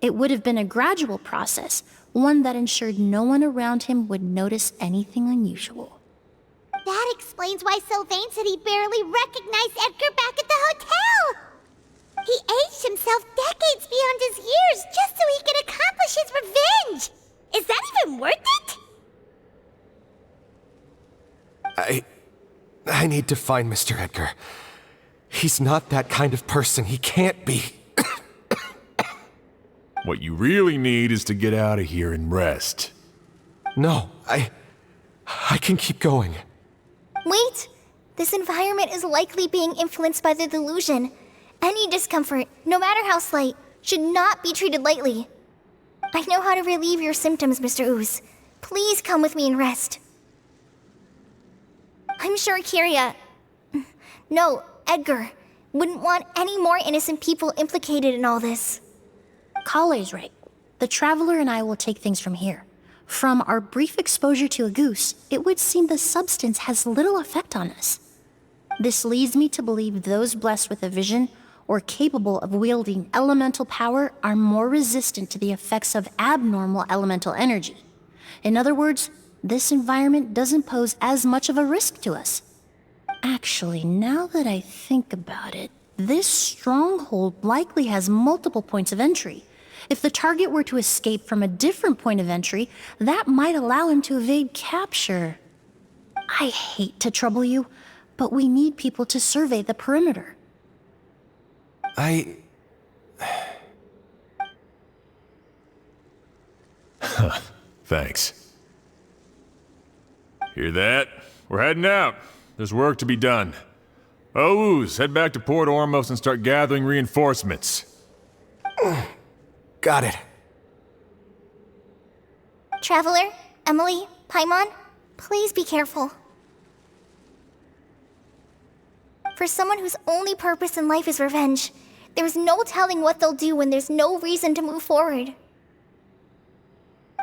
It would have been a gradual process, one that ensured no one around him would notice anything unusual. That explains why Sylvain said he barely recognized Edgar back at the hotel! He aged himself decades beyond his years just so he could accomplish his revenge! Is that even worth it? I need to find Mr. Edgar. He's not that kind of person. He can't be. What you really need is to get out of here and rest. No, I can keep going. Wait! This environment is likely being influenced by the delusion. Any discomfort, no matter how slight, should not be treated lightly. I know how to relieve your symptoms, Mr. Ooze. Please come with me and rest. I'm sure Kyria... No, Edgar wouldn't want any more innocent people implicated in all this. Kale's right. The Traveler and I will take things from here. From our brief exposure to a goose, it would seem the substance has little effect on us. This leads me to believe those blessed with a vision or capable of wielding elemental power are more resistant to the effects of abnormal elemental energy. In other words, this environment doesn't pose as much of a risk to us. Actually, now that I think about it, this stronghold likely has multiple points of entry. If the target were to escape from a different point of entry, that might allow him to evade capture. I hate to trouble you, but we need people to survey the perimeter. Thanks. Hear that? We're heading out. There's work to be done. Ooze, head back to Port Ormos and start gathering reinforcements. Got it. Traveler, Emilie, Paimon, please be careful. For someone whose only purpose in life is revenge, there's no telling what they'll do when there's no reason to move forward.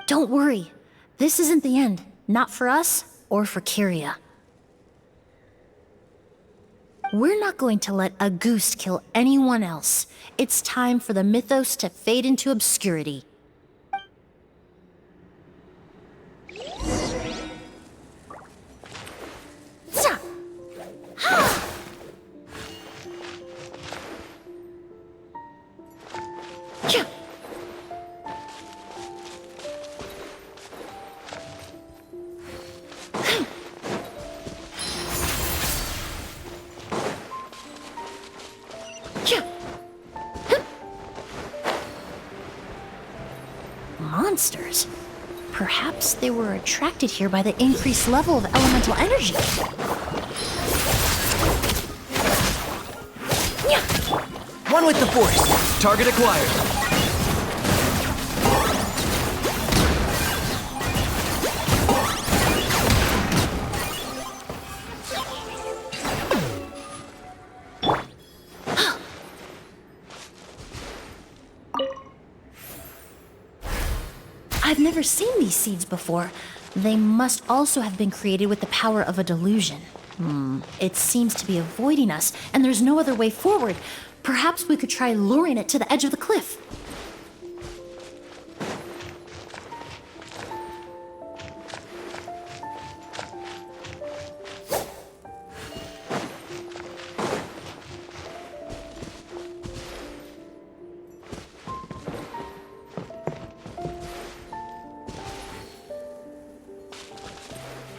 Don't worry. This isn't the end. Not for us or for Kyria. We're not going to let a goose kill anyone else. It's time for the mythos to fade into obscurity. Monsters. Perhaps they were attracted here by the increased level of elemental energy. One with the force. Target acquired. I've never seen these seeds before. They must also have been created with the power of a delusion. It seems to be avoiding us, and there's no other way forward. Perhaps we could try luring it to the edge of the cliff.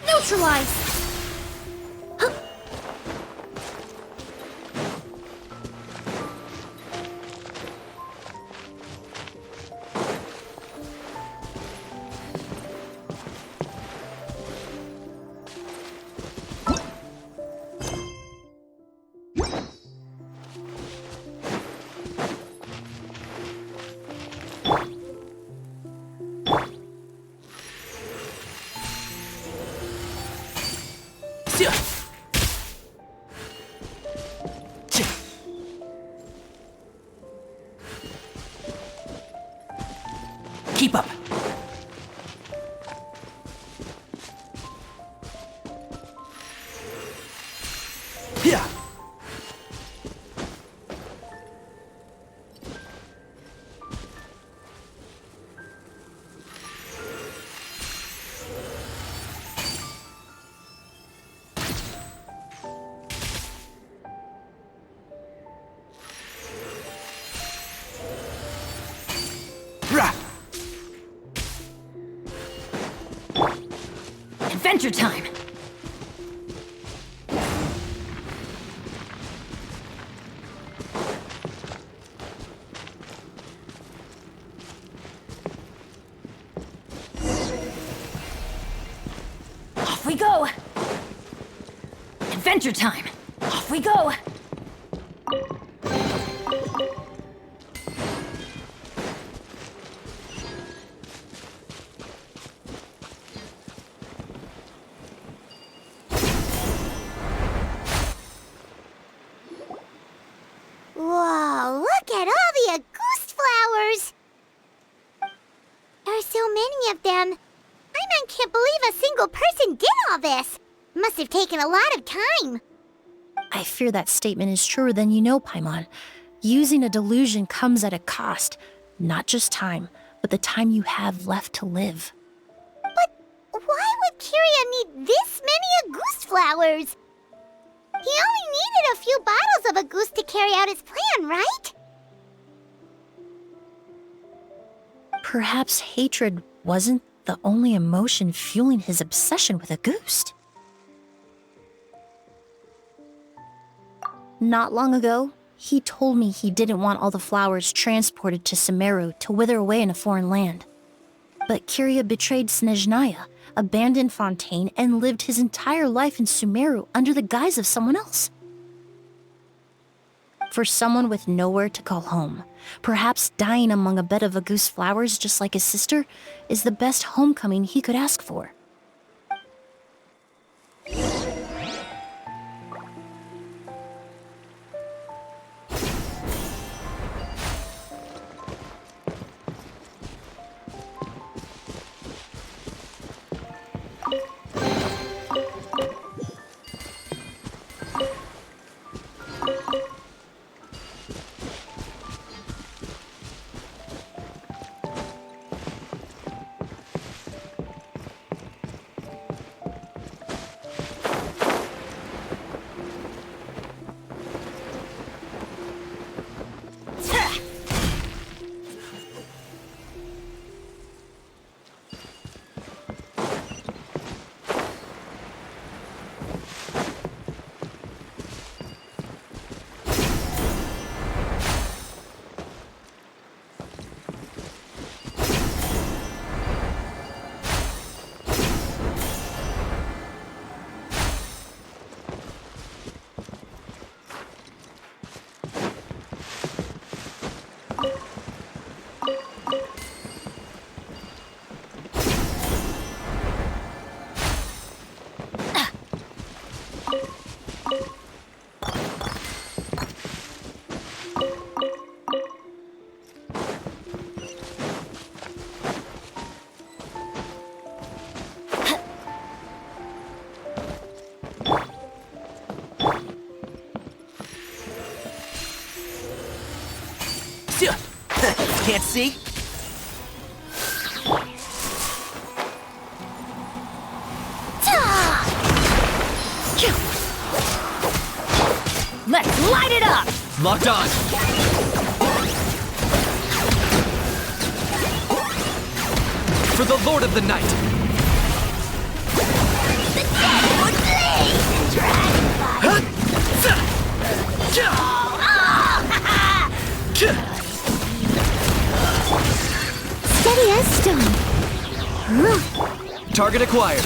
Neutralize! Keep up. Yeah. Adventure time! Off we go! Adventure time! Off we go! Whoa, look at all the Auguste flowers! There are so many of them. I can't believe a single person did all this. Must have taken a lot of time. I fear that statement is truer than you know, Paimon. Using a delusion comes at a cost. Not just time, but the time you have left to live. But why would Kiria need this many Auguste flowers? He only needed a few bottles of Auguste to carry out his plan, right? Perhaps hatred wasn't the only emotion fueling his obsession with Auguste. Not long ago, he told me he didn't want all the flowers transported to Sumeru to wither away in a foreign land. But Kiria betrayed Snezhnaya, abandoned Fontaine, and lived his entire life in Sumeru under the guise of someone else. For someone with nowhere to call home, perhaps dying among a bed of Auguste flowers just like his sister is the best homecoming he could ask for. can't see? Let's light it up! Locked on. For the Lord of the Night. The dead would blaze and dragonfly. Steady as stone. Target acquired.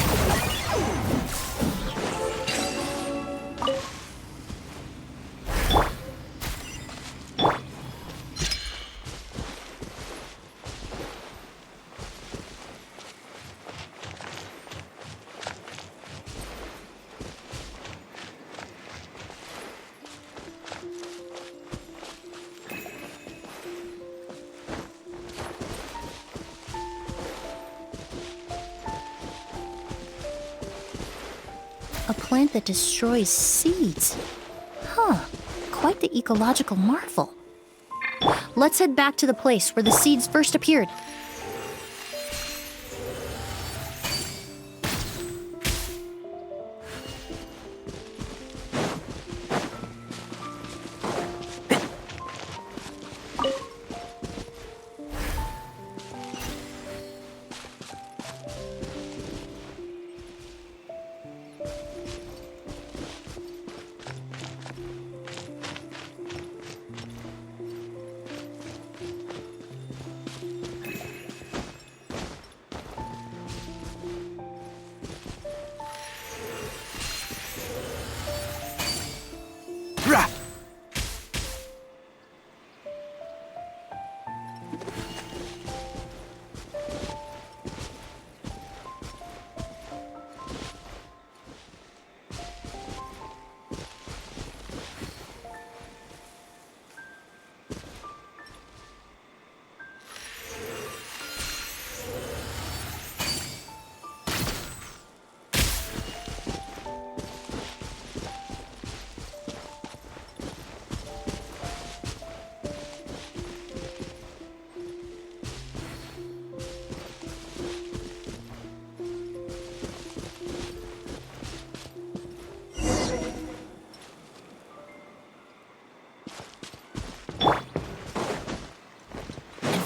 A plant that destroys seeds. Huh, quite the ecological marvel. Let's head back to the place where the seeds first appeared.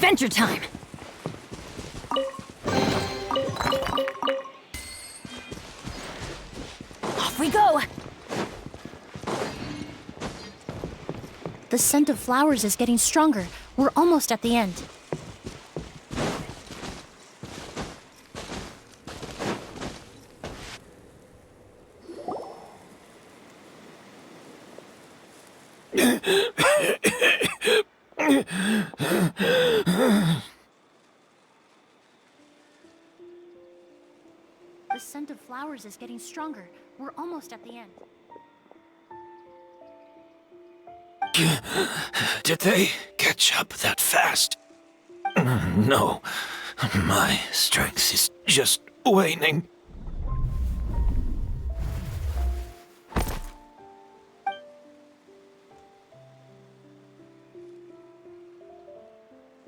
Adventure time! Off we go! The scent of flowers is getting stronger. We're almost at the end. The scent of flowers is getting stronger. We're almost at the end. Did they catch up that fast? No, my strength is just waning.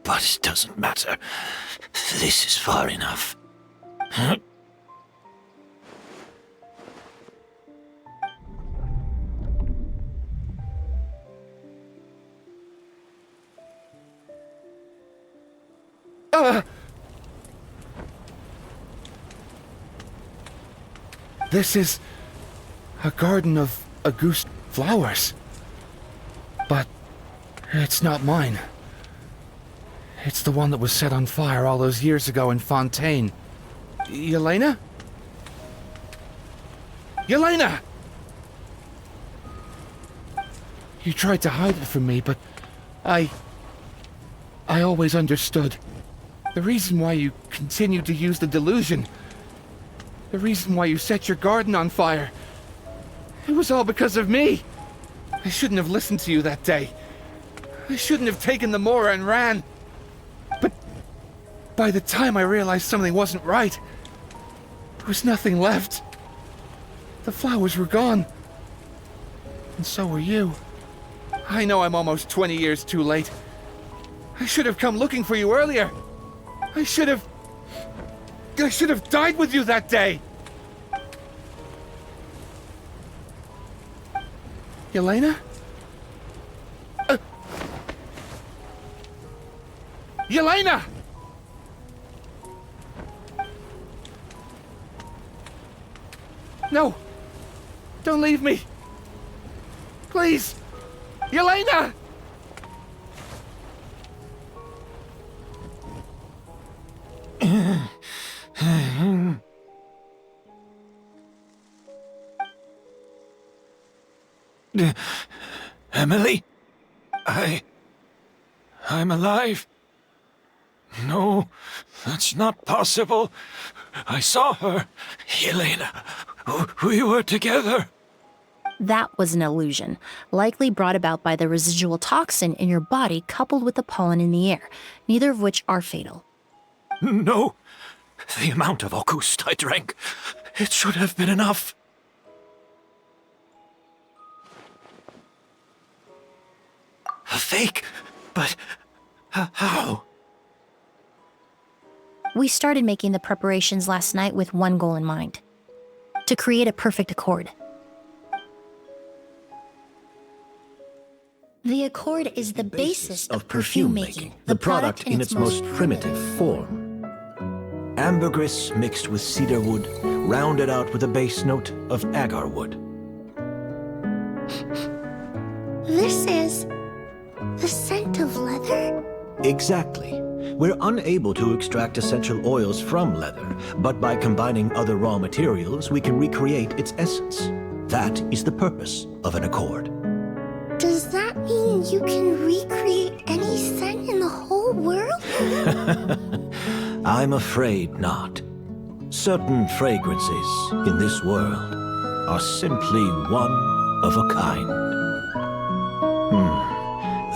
But it doesn't matter. This is far enough. This is a garden of August flowers. But it's not mine. It's the one that was set on fire all those years ago in Fontaine. Yelena? Yelena! You tried to hide it from me, but I always understood. The reason why you continued to use the delusion, the reason why you set your garden on fire, it was all because of me. I shouldn't have listened to you that day. I shouldn't have taken the Mora and ran. But by the time I realized something wasn't right, there was nothing left. The flowers were gone. And so were you. I know I'm almost 20 years too late. I should have come looking for you earlier. I should have died with you that day. Yelena? Yelena! No! Don't leave me! Please! Yelena! Emily? I'm alive. No, that's not possible. I saw her. Yelena, we were together. That was an illusion, likely brought about by the residual toxin in your body coupled with the pollen in the air, neither of which are fatal. No. The amount of August I drank, it should have been enough. A fake? But how? We started making the preparations last night with one goal in mind: to create a perfect accord. The accord is the basis of perfume making, the product in its most primitive form. Ambergris mixed with cedar wood, rounded out with a base note of agar wood. This is the scent of leather? Exactly. We're unable to extract essential oils from leather, but by combining other raw materials, we can recreate its essence. That is the purpose of an accord. Does that mean you can recreate any scent in the whole world? I'm afraid not. Certain fragrances in this world are simply one of a kind.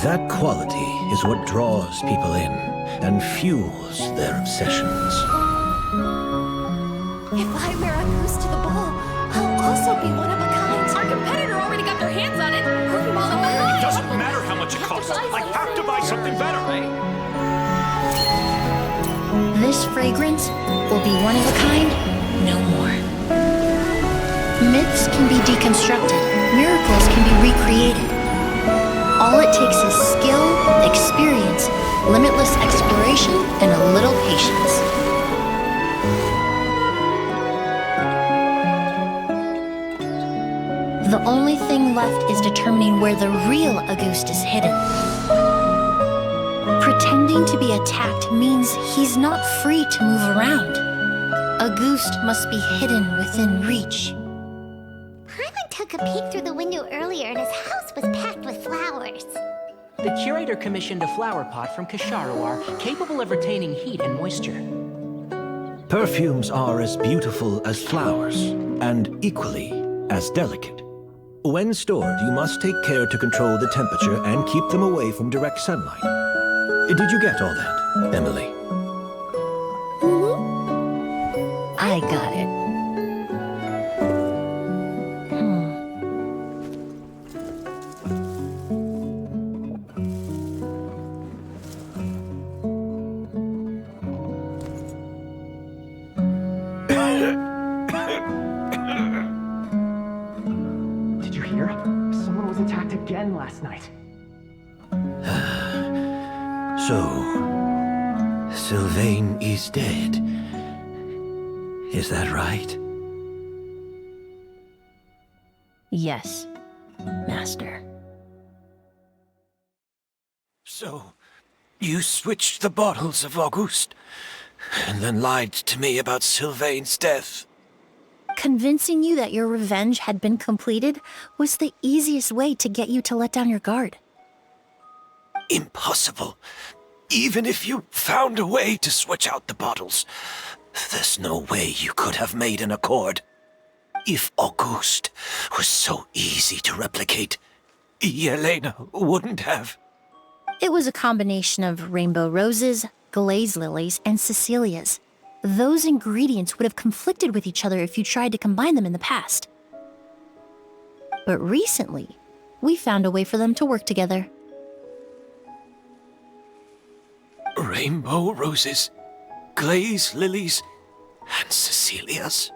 That quality is what draws people in and fuels their obsessions. If I wear a goose to the ball, I'll also be one of a kind. Our competitor already got their hands on it. It doesn't matter how much it costs. I have to buy something better. This fragrance will be one of a kind, no more. Myths can be deconstructed, miracles can be recreated. All it takes is skill, experience, limitless exploration, and a little patience. The only thing left is determining where the real Auguste is hidden. Pretending to be attacked means he's not free to move around. Auguste must be hidden within reach. Paimon took a peek through the window earlier and his house was packed with flowers. The curator commissioned a flower pot from Kasharawar capable of retaining heat and moisture. Perfumes are as beautiful as flowers, and equally as delicate. When stored, you must take care to control the temperature and keep them away from direct sunlight. Did you get all that, Emily? I got it. Did you hear? Someone was attacked again last night. So, Sylvain is dead. Is that right? Yes, Master. So, you switched the bottles of Auguste, and then lied to me about Sylvain's death. Convincing you that your revenge had been completed was the easiest way to get you to let down your guard. Impossible. Even if you found a way to switch out the bottles, there's no way you could have made an accord. If Auguste was so easy to replicate, Yelena wouldn't have. It was a combination of rainbow roses, glaze lilies, and Cecilias. Those ingredients would have conflicted with each other if you tried to combine them in the past. But recently, we found a way for them to work together. Rainbow roses, glaze lilies, and Cecilias.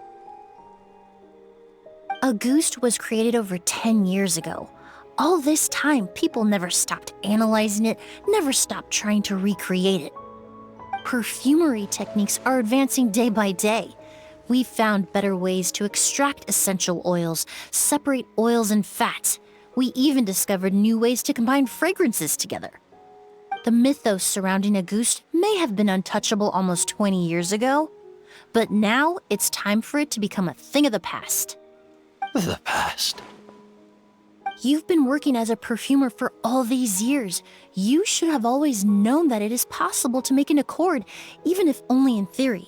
Auguste was created over 10 years ago. All this time, people never stopped analyzing it, never stopped trying to recreate it. Perfumery techniques are advancing day by day. We've found better ways to extract essential oils, separate oils and fats. We even discovered new ways to combine fragrances together. The mythos surrounding Auguste may have been untouchable almost 20 years ago, but now it's time for it to become a thing of the past. The past? You've been working as a perfumer for all these years. You should have always known that it is possible to make an accord, even if only in theory.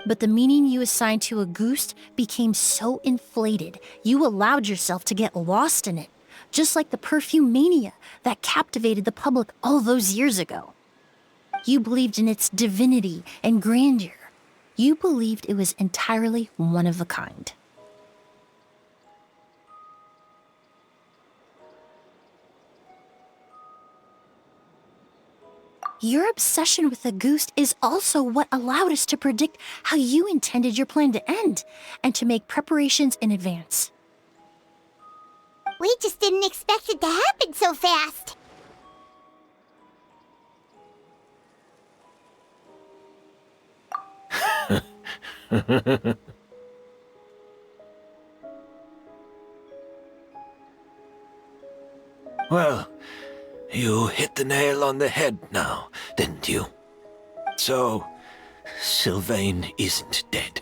But the meaning you assigned to Auguste became so inflated, you allowed yourself to get lost in it, just like the perfume mania that captivated the public all those years ago. You believed in its divinity and grandeur. You believed it was entirely one of a kind. Your obsession with Auguste is also what allowed us to predict how you intended your plan to end, and to make preparations in advance. We just didn't expect it to happen so fast. Well, you hit the nail on the head now, didn't you? So, Sylvain isn't dead.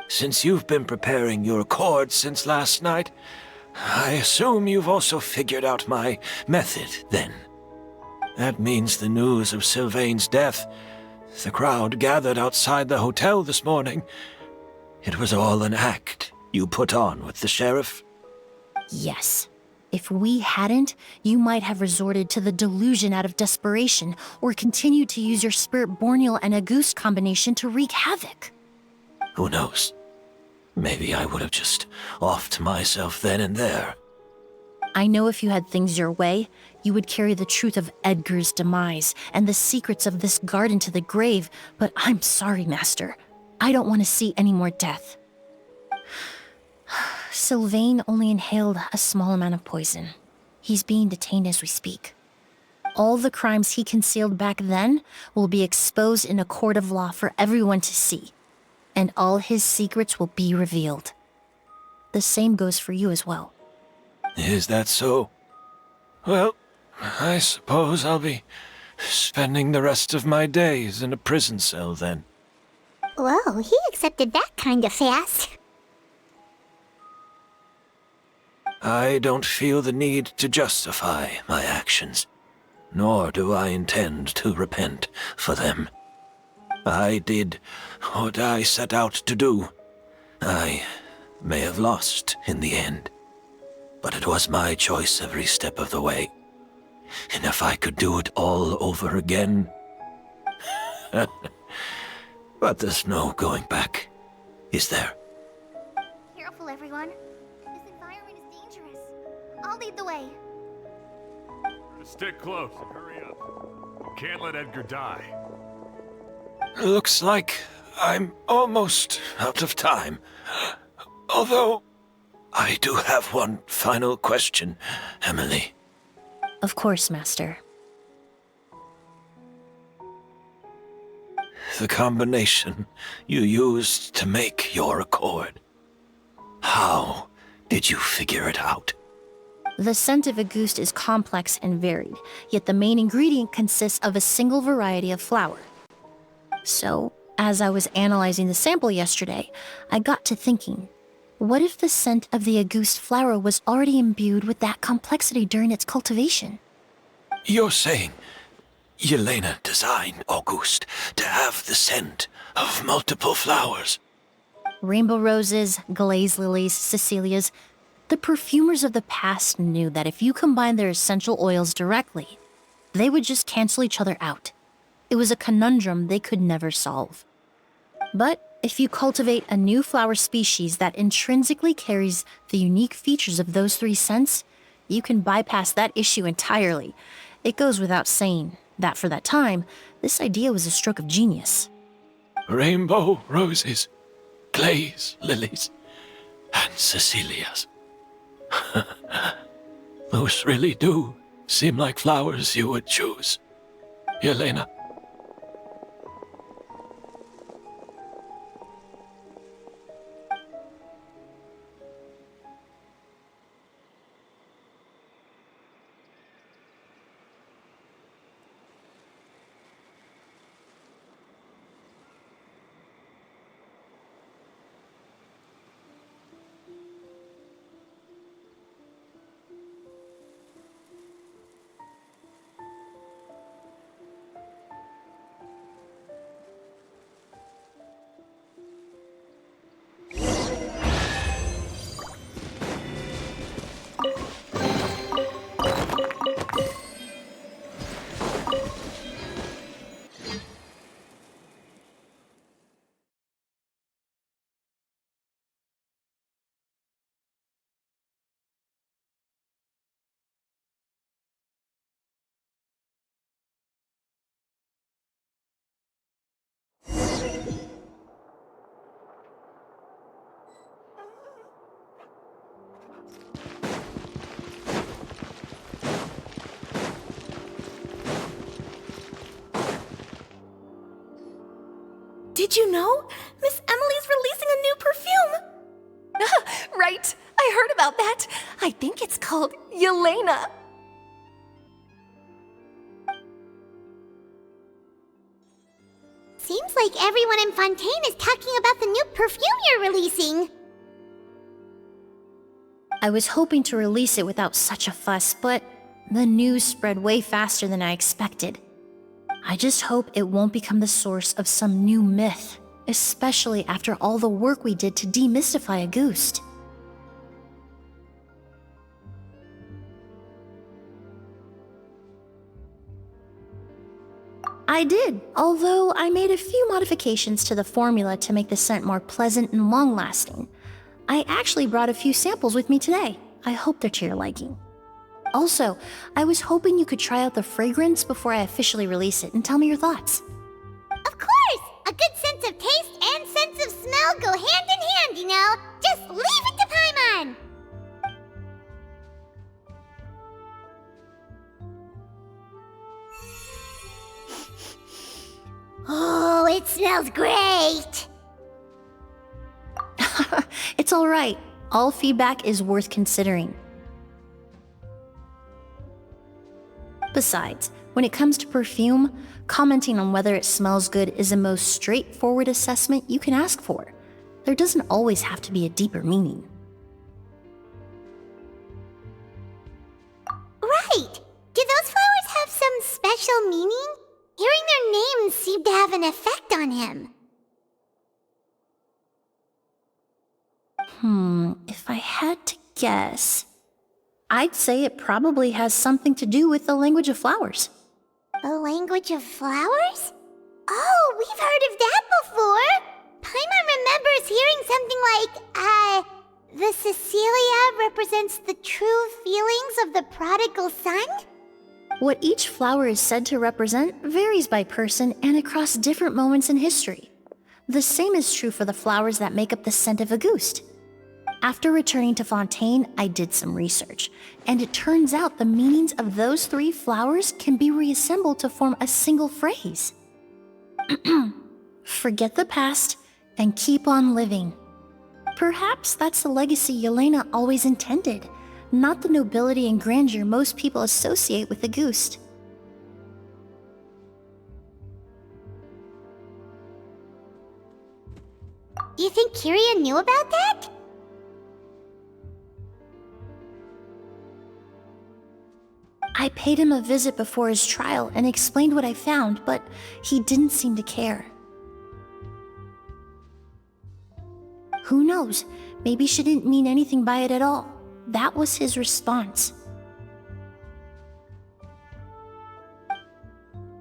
Since you've been preparing your accord since last night, I assume you've also figured out my method, then. That means the news of Sylvain's death, the crowd gathered outside the hotel this morning, it was all an act you put on with the sheriff? Yes. If we hadn't, you might have resorted to the delusion out of desperation, or continued to use your spirit borneal and Auguste combination to wreak havoc. Who knows? Maybe I would have just offed myself then and there. I know if you had things your way, you would carry the truth of Edgar's demise and the secrets of this garden to the grave, but I'm sorry, Master. I don't want to see any more death. Sylvain only inhaled a small amount of poison. He's being detained as we speak. All the crimes he concealed back then will be exposed in a court of law for everyone to see, and all his secrets will be revealed. The same goes for you as well. Is that so? Well, I suppose I'll be spending the rest of my days in a prison cell then. Whoa, he accepted that kind of fast. I don't feel the need to justify my actions, nor do I intend to repent for them. I did what I set out to do. I may have lost in the end, but it was my choice every step of the way. And if I could do it all over again... But there's no going back, is there? Careful, everyone. This environment is dangerous. I'll lead the way. Stick close and hurry up. You can't let Edgar die. Looks like I'm almost out of time. Although, I do have one final question, Emilie. Of course, Master. The combination you used to make your accord. How did you figure it out? The scent of Auguste is complex and varied, yet the main ingredient consists of a single variety of flower. So, as I was analyzing the sample yesterday, I got to thinking, what if the scent of the Auguste flower was already imbued with that complexity during its cultivation? You're saying Yelena designed Auguste to have the scent of multiple flowers? Rainbow roses, glaze lilies, Cecilias. The perfumers of the past knew that if you combined their essential oils directly, they would just cancel each other out. It was a conundrum they could never solve. But if you cultivate a new flower species that intrinsically carries the unique features of those three scents, you can bypass that issue entirely. It goes without saying, that for that time, this idea was a stroke of genius. Rainbow roses, glaze lilies, and Cecilias. Those really do seem like flowers you would choose, Yelena. Did you know? Miss Emily's releasing a new perfume! Right, I heard about that. I think it's called Yelena. Seems like everyone in Fontaine is talking about the new perfume you're releasing. I was hoping to release it without such a fuss, but the news spread way faster than I expected. I just hope it won't become the source of some new myth, especially after all the work we did to demystify Auguste. I did, although I made a few modifications to the formula to make the scent more pleasant and long-lasting. I actually brought a few samples with me today. I hope they're to your liking. Also, I was hoping you could try out the fragrance before I officially release it and tell me your thoughts. Of course! A good sense of taste and sense of smell go hand in hand, you know? Just leave it to Paimon! Oh, it smells great! It's alright. All feedback is worth considering. Besides, when it comes to perfume, commenting on whether it smells good is the most straightforward assessment you can ask for. There doesn't always have to be a deeper meaning. Right! Do those flowers have some special meaning? Hearing their names seemed to have an effect on him. If I had to guess, I'd say it probably has something to do with the language of flowers. The language of flowers? Oh, we've heard of that before! Paimon remembers hearing something like, the Cecilia represents the true feelings of the prodigal son? What each flower is said to represent varies by person and across different moments in history. The same is true for the flowers that make up the scent of Auguste. After returning to Fontaine, I did some research, and it turns out the meanings of those 3 flowers can be reassembled to form a single phrase. Forget the past and keep on living. Perhaps that's the legacy Yelena always intended, not the nobility and grandeur most people associate with Auguste. Do you think Kiria knew about that? I paid him a visit before his trial and explained what I found, but he didn't seem to care. Who knows? Maybe she didn't mean anything by it at all. That was his response.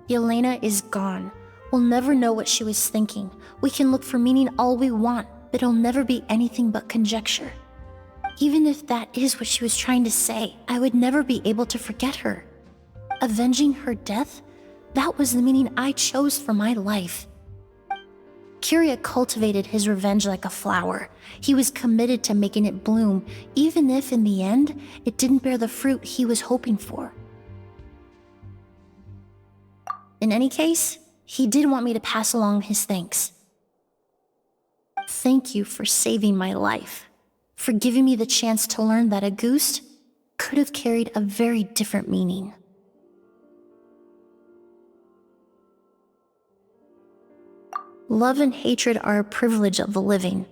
Yelena is gone. We'll never know what she was thinking. We can look for meaning all we want, but it'll never be anything but conjecture. Even if that is what she was trying to say, I would never be able to forget her. Avenging her death? that was the meaning I chose for my life. Kiria cultivated his revenge like a flower. He was committed to making it bloom, even if in the end, it didn't bear the fruit he was hoping for. In any case, he did want me to pass along his thanks. Thank you for saving my life, for giving me the chance to learn that Auguste could have carried a very different meaning. Love and hatred are a privilege of the living.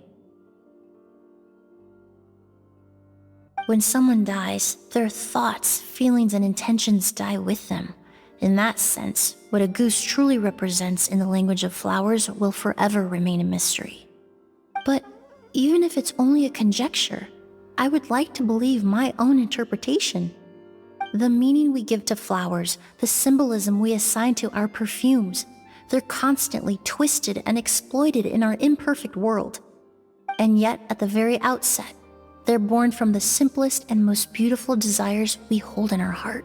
When someone dies, their thoughts, feelings, and intentions die with them. In that sense, what Auguste truly represents in the language of flowers will forever remain a mystery. But even if it's only a conjecture, I would like to believe my own interpretation. The meaning we give to flowers, the symbolism we assign to our perfumes, they're constantly twisted and exploited in our imperfect world. And yet, at the very outset, they're born from the simplest and most beautiful desires we hold in our heart.